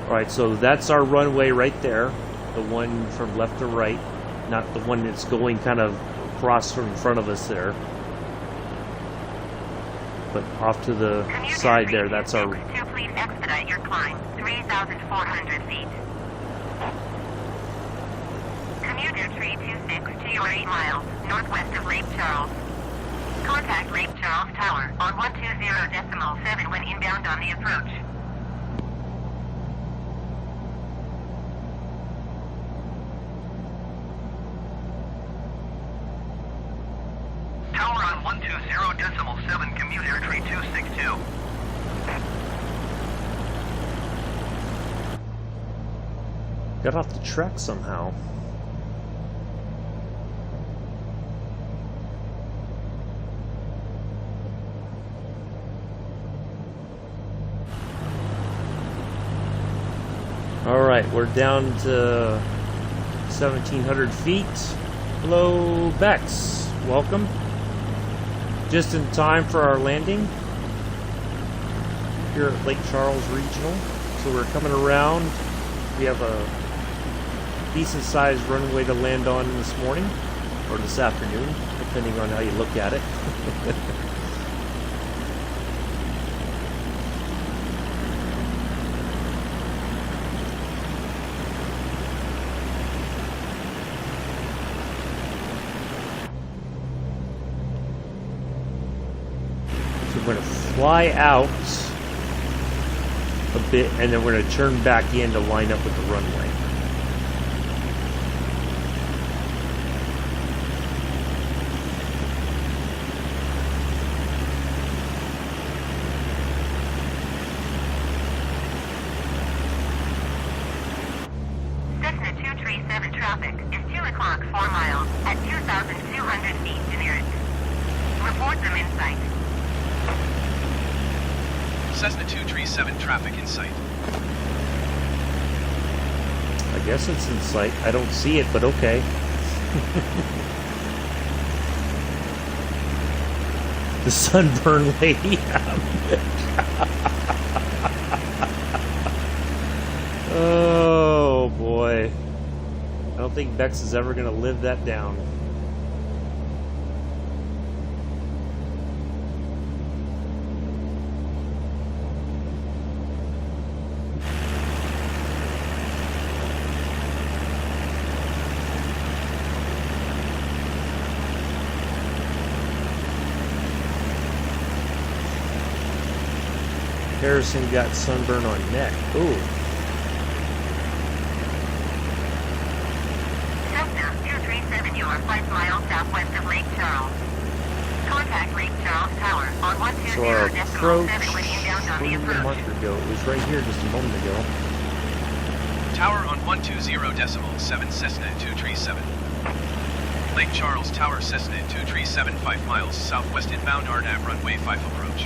Speaker 1: Alright, so that's our runway right there. The one from left to right. Not the one that's going kind of across from in front of us there. But off to the side there, that's our...
Speaker 4: Please expedite your climb. 3,400 feet. Commuter 326 to your 8 miles, northwest of Lake Charles. Contact Lake Charles Tower on 120.7 when inbound on the approach.
Speaker 3: Tower on 120.7, commuter 3262.
Speaker 1: Got off the track somehow. Alright, we're down to 1,700 feet. Hello, Bex. Welcome. Just in time for our landing here at Lake Charles Regional. So we're coming around. We have a decent sized runway to land on this morning, or this afternoon, depending on how you look at it. So we're going to fly out a bit, and then we're going to turn back in to line up with the runway.
Speaker 4: Cessna 237 traffic is 2 o'clock 4 miles at 2,200 feet to nearest. Report them in sight.
Speaker 2: Cessna 237 traffic in sight.
Speaker 1: I guess it's in sight. I don't see it, but okay. The sunburn lady. Oh boy. think Bex is ever going to live that down. Harrison got sunburn on neck. Ooh.
Speaker 4: Cessna 237, you are 5 miles southwest of Lake Charles. Contact Lake Charles Tower on
Speaker 1: So our
Speaker 4: 120.7
Speaker 1: approach,
Speaker 4: when inbound on
Speaker 1: where
Speaker 4: the
Speaker 1: did the
Speaker 4: approach.
Speaker 1: marker go? It was right here just a moment ago.
Speaker 2: Tower on 120.7 Cessna 237. Lake Charles Tower Cessna 237 5 miles southwest inbound RNAV runway 5 approach.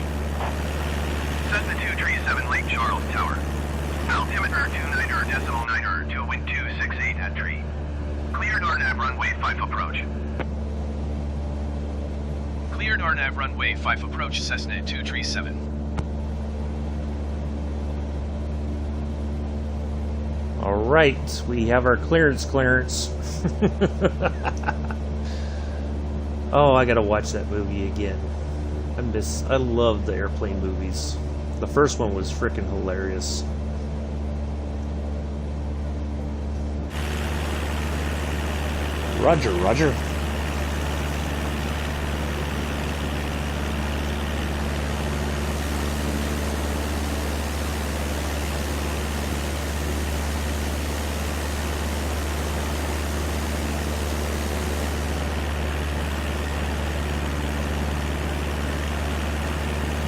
Speaker 3: Cessna 237 Lake Charles Tower. Altimeter 29.9 to wind 268 at tree. Cleared RNAV runway 5 approach.
Speaker 2: Cleared RNAV runway 5 approach Cessna 237.
Speaker 1: All right, we have our clearance. Oh, I gotta watch that movie again. I love the airplane movies. The first one was freaking hilarious. Roger, roger.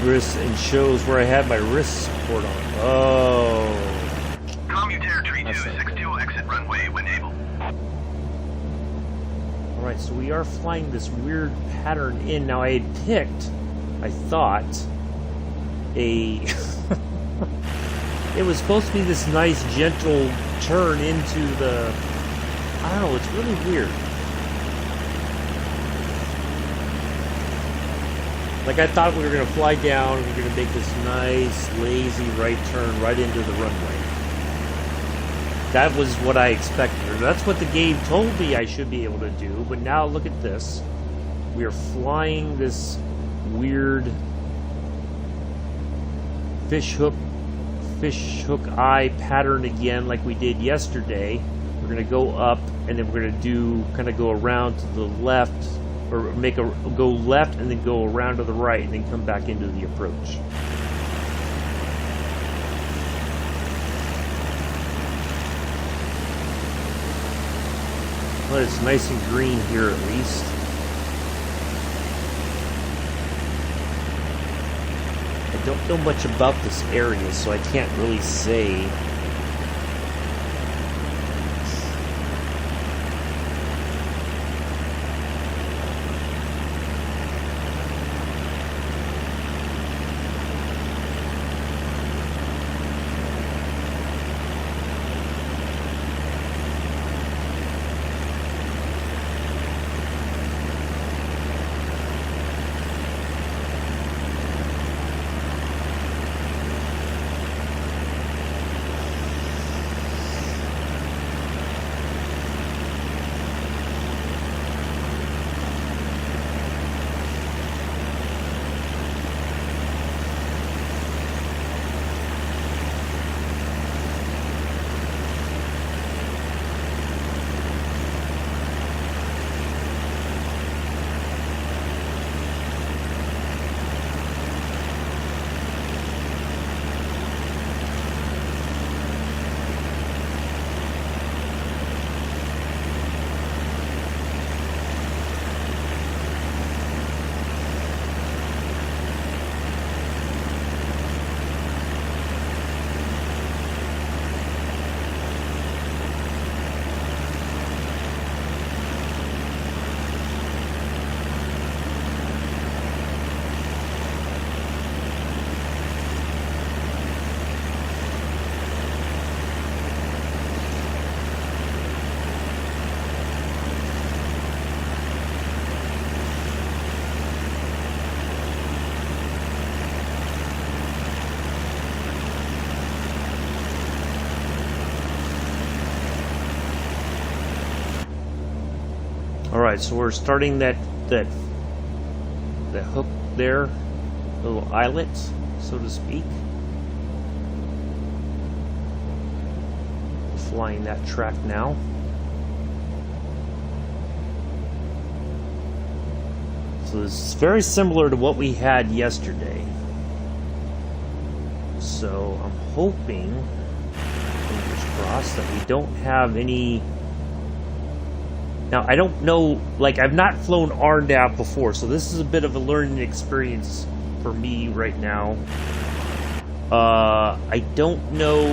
Speaker 1: Wrist and shows where I had my wrist support on. Oh.
Speaker 3: Commutator 3262 exit runway when able.
Speaker 1: Alright, so we are flying this weird pattern in. Now I had picked, I thought, it was supposed to be this nice gentle turn into the, I don't know, it's really weird. Like I thought we were going to fly down, we were going to make this nice, lazy right turn right into the runway. That was what I expected, or that's what the game told me I should be able to do, but now look at this. We are flying this weird fish hook eye pattern again like we did yesterday. We're going to go up, and then we're going to kind of go around to the left, or go left and then go around to the right and then come back into the approach. Well, it's nice and green here at least. I don't know much about this area, so I can't really say. Alright, so we're starting that hook there, little eyelet, so to speak. Flying that track now. So this is very similar to what we had yesterday. So I'm hoping, fingers crossed, that we don't have any. Now I don't know, like I've not flown RNAV before, so this is a bit of a learning experience for me right now. I don't know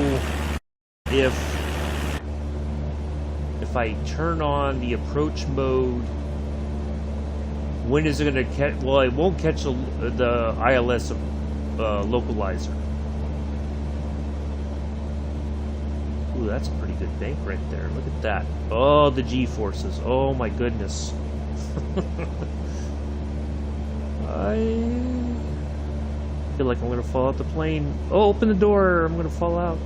Speaker 1: if I turn on the approach mode, when is it going to catch? Well, it won't catch the ILS localizer. Ooh, that's a pretty good bank right there. Look at that. Oh, the G-forces. Oh my goodness. I feel like I'm going to fall out the plane. Oh, open the door. I'm going to fall out.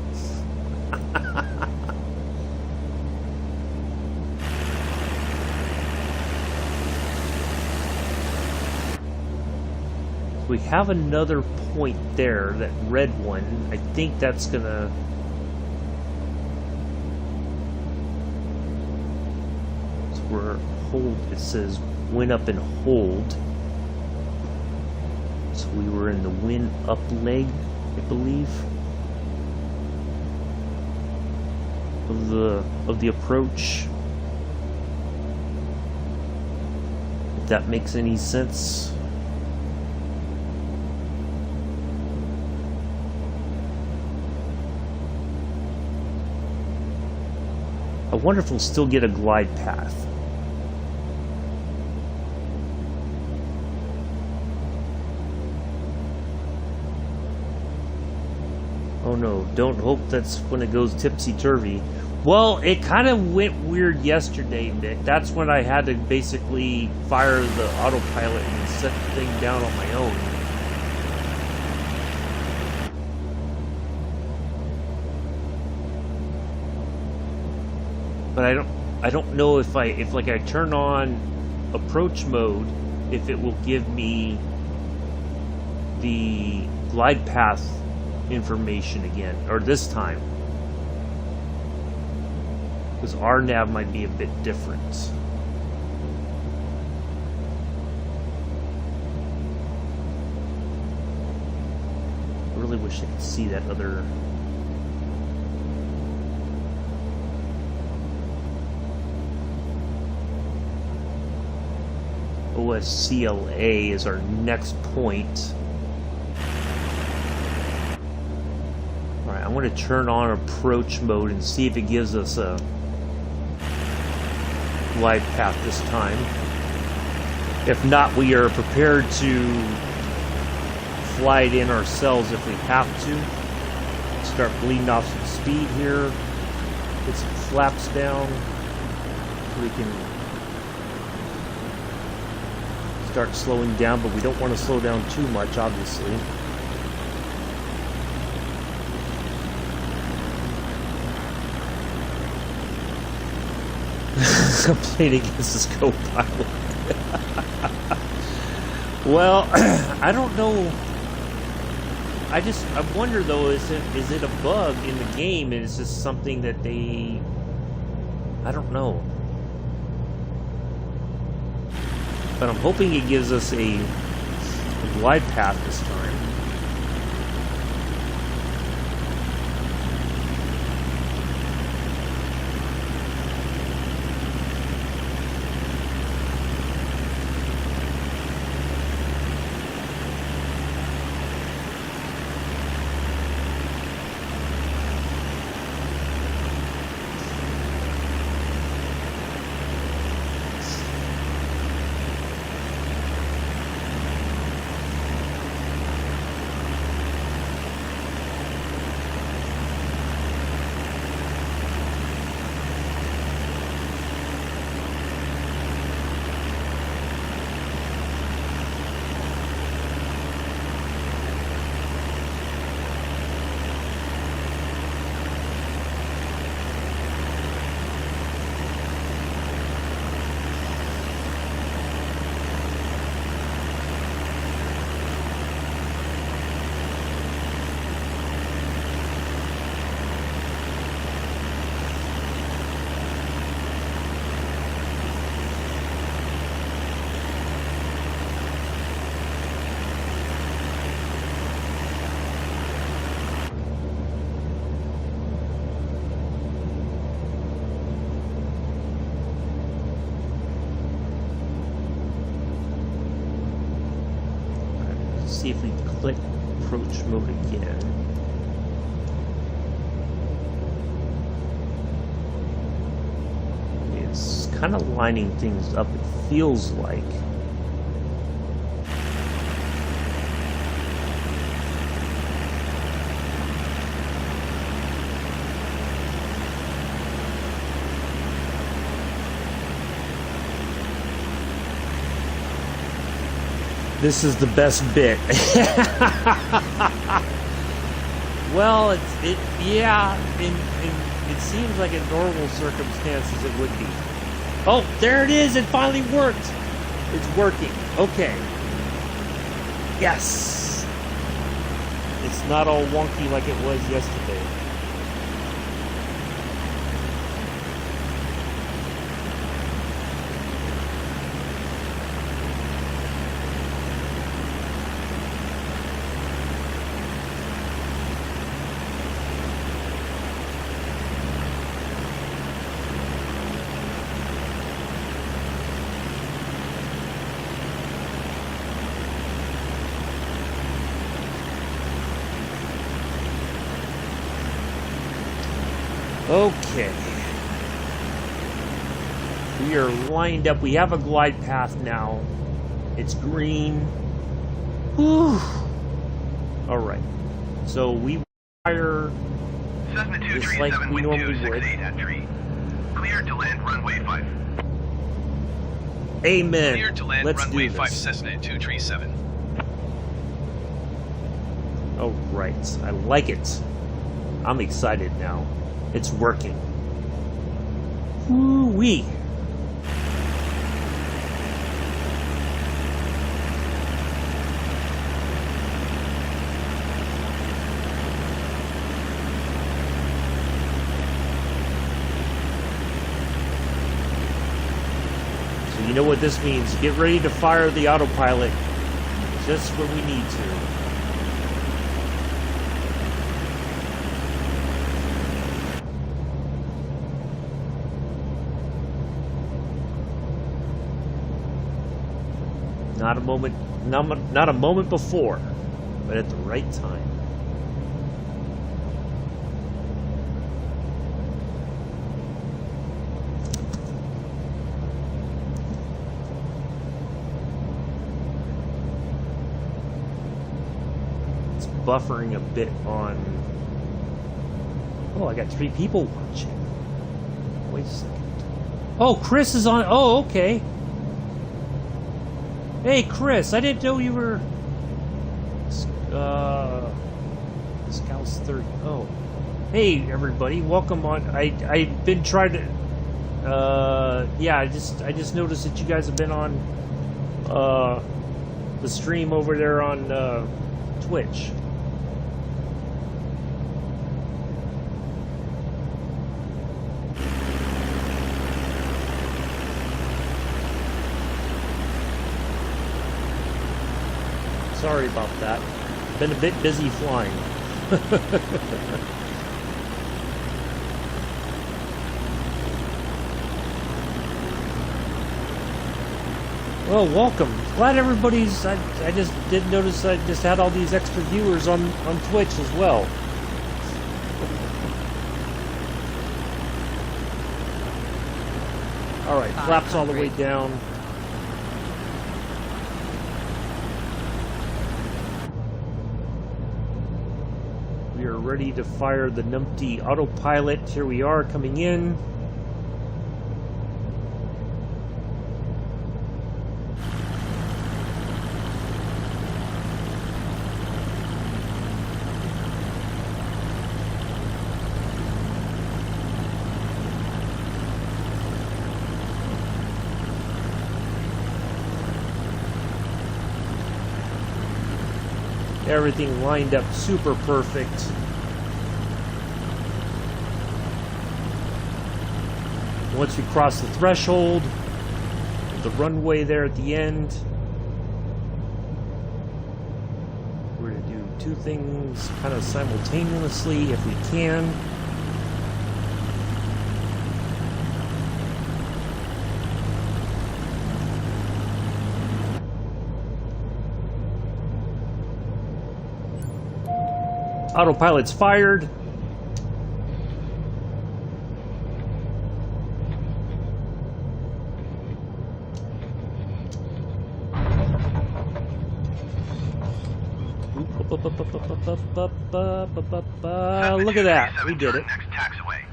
Speaker 1: We have another point there, that red one. I think that's gonna. So we're hold. It says wind up and hold. So we were in the wind up leg, I believe, of the approach. If that makes any sense. I wonder if we'll still get a glide path. Oh no, don't hope that's when it goes tipsy-turvy. Well, it kind of went weird yesterday, Mick. That's when I had to basically fire the autopilot and set the thing down on my own. But I don't know if I turn on approach mode, if it will give me the glide path information again, or this time, because RNAV might be a bit different. I really wish I could see that other. OSCLA is our next point. Alright, I'm going to turn on approach mode and see if it gives us a glide path this time. If not, we are prepared to fly it in ourselves if we have to. Start bleeding off some speed here. Get some flaps down. We can start slowing down, but we don't want to slow down too much, obviously. Complain against this co-pilot. Well, I don't know. I wonder though, is it a bug in the game, and is this something that I don't know. But I'm hoping it gives us a glide path this time. see if we click approach mode again. It's kind of lining things up, it feels like. This is the best bit. Well, it seems like in normal circumstances it would be. Oh, there it is! It finally worked! It's working. Okay. Yes! It's not all wonky like it was yesterday. Okay. We are lined up. We have a glide path now. It's green. Whew. Alright. So we fire
Speaker 3: Cessna
Speaker 1: just like
Speaker 3: 237
Speaker 1: we
Speaker 3: wind
Speaker 1: normally
Speaker 3: 268
Speaker 1: would.
Speaker 3: at tree. Cleared to land runway 5.
Speaker 1: Amen.
Speaker 2: Cleared to land
Speaker 1: Let's
Speaker 2: runway
Speaker 1: do
Speaker 2: 5
Speaker 1: this.
Speaker 2: Cessna 237.
Speaker 1: Alright. I like it. I'm excited now. It's working. Woo-wee. So you know what this means. Get ready to fire the autopilot just when we need to. Not a moment before, but at the right time. It's buffering a bit on. Oh, I got 3 people watching. Wait a second. Oh, Chris is on. Oh, okay. Hey, Chris, I didn't know you were... Scouts 30. Oh. Hey, everybody, welcome on... I've been trying to... yeah, I just noticed that you guys have been on... the stream over there on, Twitch. Sorry about that. Been a bit busy flying. Well, welcome. Glad everybody's... I just did notice I just had all these extra viewers on Twitch as well. Alright, flaps all the way down. We are ready to fire the numpty autopilot. Here we are coming in. Everything lined up super perfect. Once we cross the threshold, the runway there at the end, we're going to do 2 things kind of simultaneously if we can. Autopilot's fired. Look at that. We did it.
Speaker 3: Next taxiway.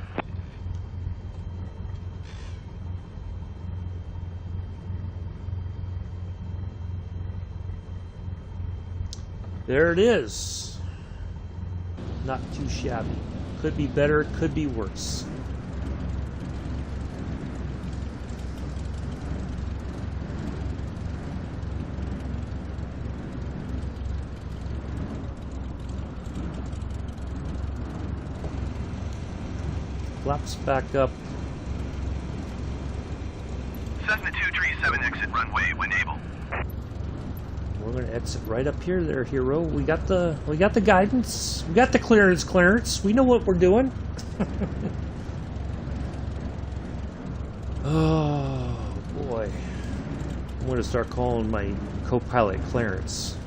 Speaker 1: There it is. Not too shabby. Could be better, could be worse. Flaps back up.
Speaker 3: Cessna 237 exit runway when able.
Speaker 1: We're gonna exit right up here, there, hero. We got the guidance. We got the clearance. We know what we're doing. Oh boy, I'm gonna start calling my co-pilot Clarence.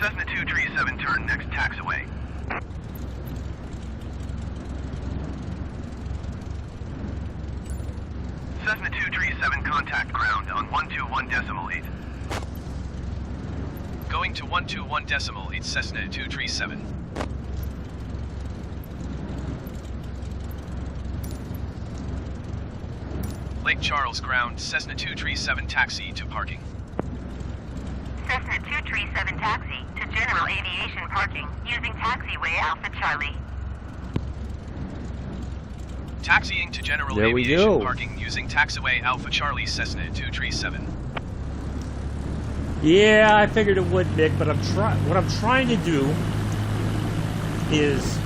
Speaker 3: Cessna 237 turn next taxiway. Cessna 237 contact ground on 121.8.
Speaker 2: Going to 121.8 Cessna 237. Lake Charles ground, Cessna 237 taxi to parking.
Speaker 4: Cessna 237 taxi to general aviation parking using taxiway Alpha Charlie.
Speaker 2: Taxiing to general
Speaker 1: There we
Speaker 2: aviation
Speaker 1: go.
Speaker 2: parking using taxiway Alpha Charlie Cessna 237.
Speaker 1: Yeah, I figured it would, Nick, but what I'm trying to do is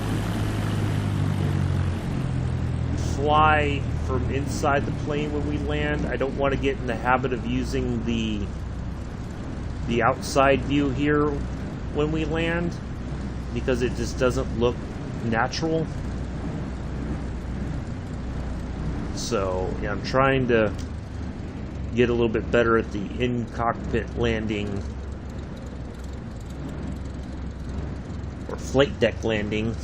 Speaker 1: fly from inside the plane when we land. I don't want to get in the habit of using the outside view here when we land because it just doesn't look natural. So yeah, I'm trying to get a little bit better at the in-cockpit landing or flight deck landing.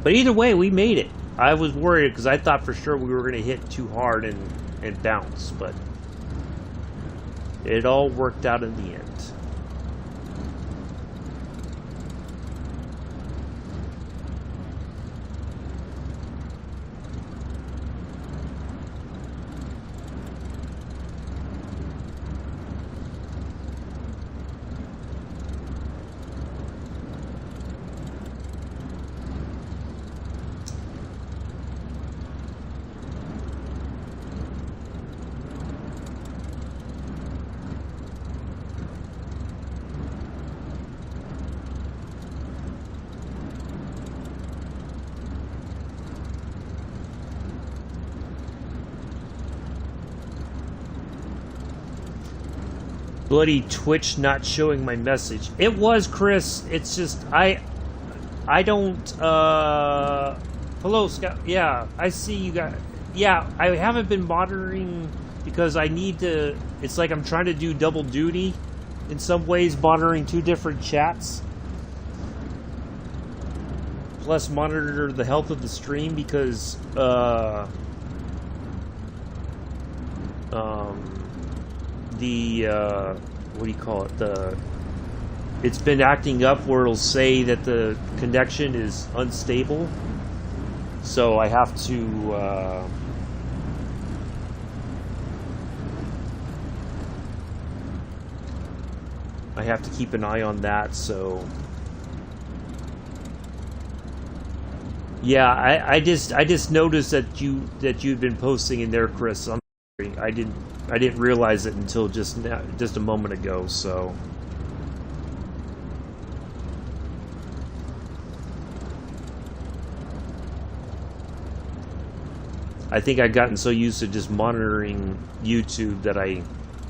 Speaker 1: But either way, we made it. I was worried because I thought for sure we were going to hit too hard and bounce, but it all worked out in the end. Bloody Twitch not showing my message. It was Chris. It's just I don't hello Scott. Yeah, I see you guys. Yeah, I haven't been monitoring because I need to. It's like I'm trying to do double duty in some ways, monitoring two different chats. Plus monitor the health of the stream because what do you call it? It's been acting up where it'll say that the connection is unstable. So I have to keep an eye on that. So yeah, I just noticed that you'd been posting in there, Chris. I didn't realize it until just a moment ago. So I think I've gotten so used to just monitoring YouTube that I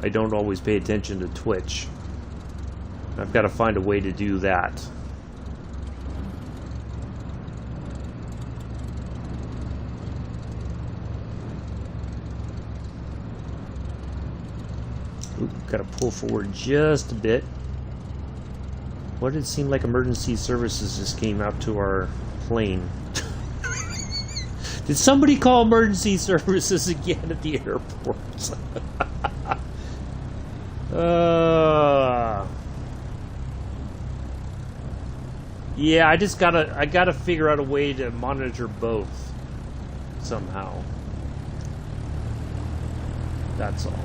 Speaker 1: don't always pay attention to Twitch. I've got to find a way to do that. Got to pull forward just a bit. What did it seem like emergency services just came out to our plane? Did somebody call emergency services again at the airport? Yeah, I gotta figure out a way to monitor both somehow. That's all.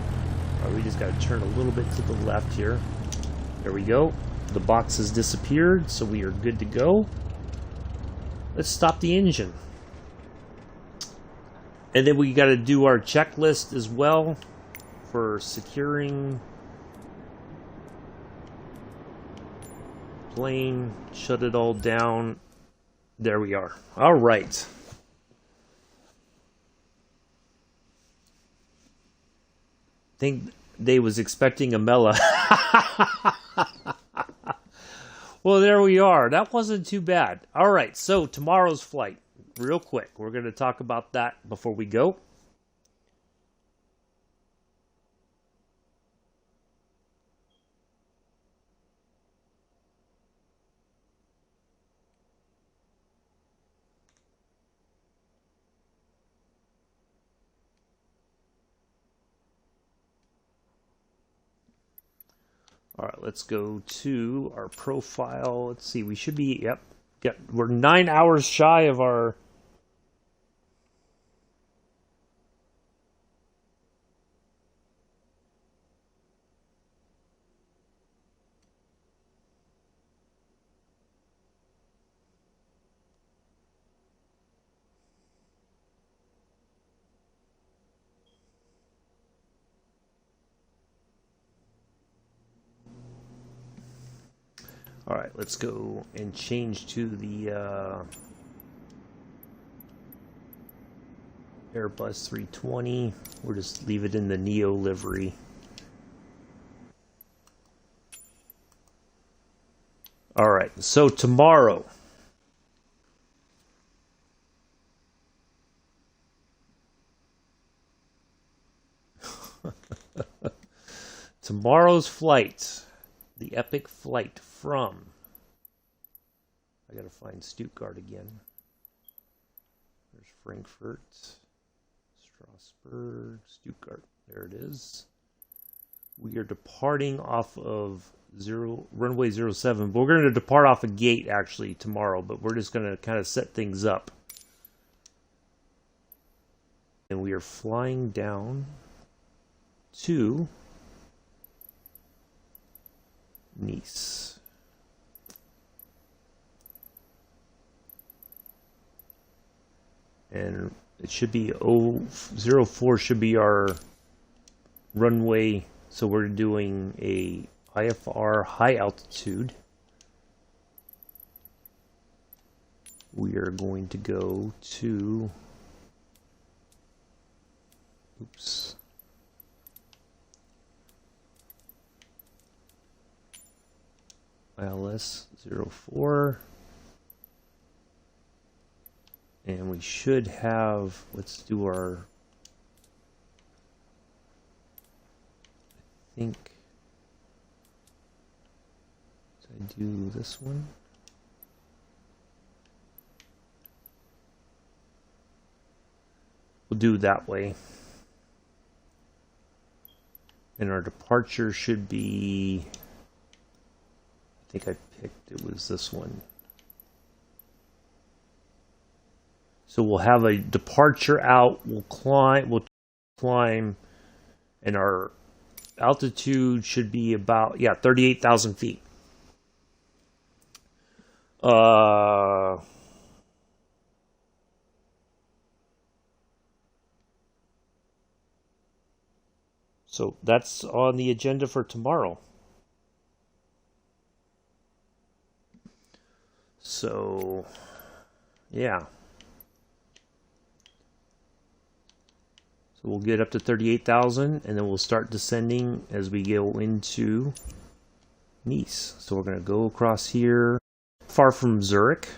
Speaker 1: Alright, we just gotta turn a little bit to the left here. There we go. The box has disappeared, so we are good to go. Let's stop the engine. And then we gotta do our checklist as well for securing plane, shut it all down. There we are. All right. Think they was expecting a Mela. Well, there we are. That wasn't too bad. All right, so tomorrow's flight, real quick. We're going to talk about that before we go. All right, let's go to our profile. Let's see, we should be, yep, we're 9 hours shy of our All right, let's go and change to the Airbus 320. We'll just leave it in the Neo livery. All right, so tomorrow. Tomorrow's flight. The epic flight from, I gotta find Stuttgart again. There's Frankfurt, Strasbourg, Stuttgart. There it is. We are departing off of runway 07. But we're going to depart off a gate actually tomorrow, but we're just going to kind of set things up. And we are flying down to Nice. And it should be 04 should be our runway. So we're doing a IFR high altitude. We are going to go to, oops. ILS 04, and we should have, let's do our, I think, did I do this one? We'll do it that way. And our departure should be, I think I picked, it was this one. So we'll have a departure out, we'll climb, and our altitude should be about, 38,000 feet. So that's on the agenda for tomorrow. So, yeah. So we'll get up to 38,000 and then we'll start descending as we go into Nice. So we're going to go across here, far from Zurich.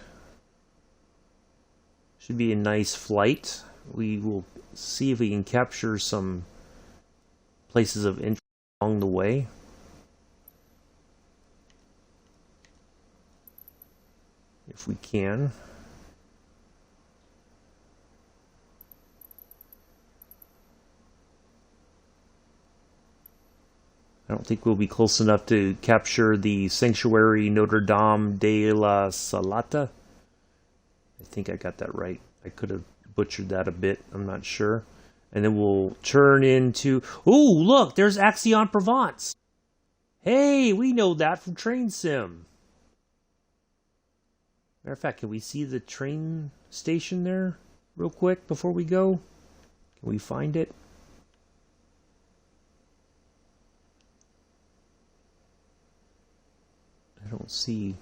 Speaker 1: Should be a nice flight. We will see if we can capture some places of interest. along the way. If we can. I don't think we'll be close enough to capture the Sanctuary Notre Dame de la Salata. I think I got that right. I could have butchered that a bit. I'm not sure. And then we'll turn into... Ooh, look! There's Aix-en-Provence! Hey, we know that from Train Sim. Matter of fact, can we see the train station there real quick before we go? Can we find it? I don't see...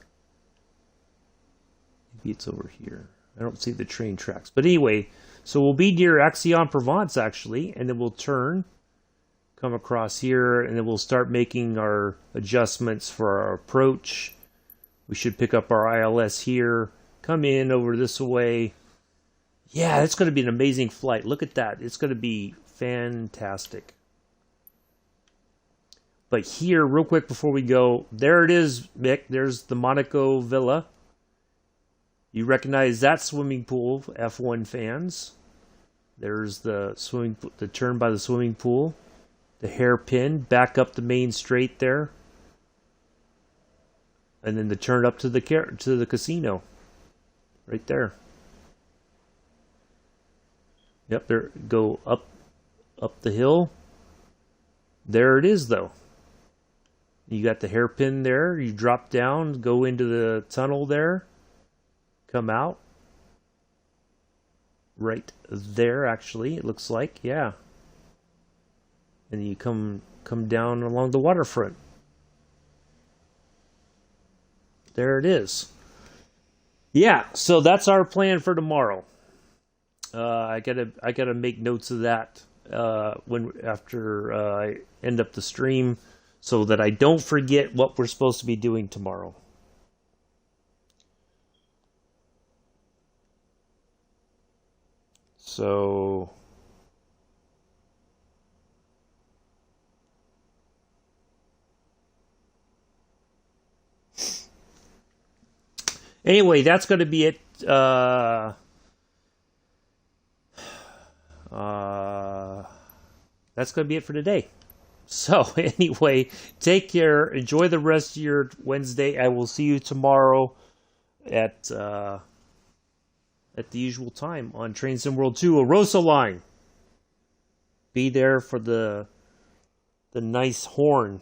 Speaker 1: Maybe it's over here. I don't see the train tracks. But anyway, so we'll be near Aix-en-Provence, actually, and then we'll turn, come across here, and then we'll start making our adjustments for our approach. We should pick up our ILS here, come in over this way. Yeah, it's going to be an amazing flight. Look at that. It's going to be fantastic. But here, real quick before we go, there it is, Mick. There's the Monaco Villa. You recognize that swimming pool, F1 fans. There's the turn by the swimming pool. The hairpin, back up the main straight there. And then the turn up to the casino. Right there. Yep, there, go up the hill. There it is, though. You got the hairpin there. You drop down, go into the tunnel there. Come out. Right there, actually, it looks like, yeah. And you come down along the waterfront. There it is. Yeah, so that's our plan for tomorrow. I gotta make notes of that after I end up the stream, so that I don't forget what we're supposed to be doing tomorrow. So anyway, that's going to be it. That's going to be it for today. So anyway, take care. Enjoy the rest of your Wednesday. I will see you tomorrow at the usual time on Train Sim World 2, Arosa line. Be there for the nice horn.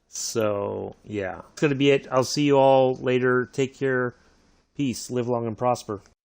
Speaker 1: So, yeah. That's going to be it. I'll see you all later. Take care. Peace. Live long and prosper.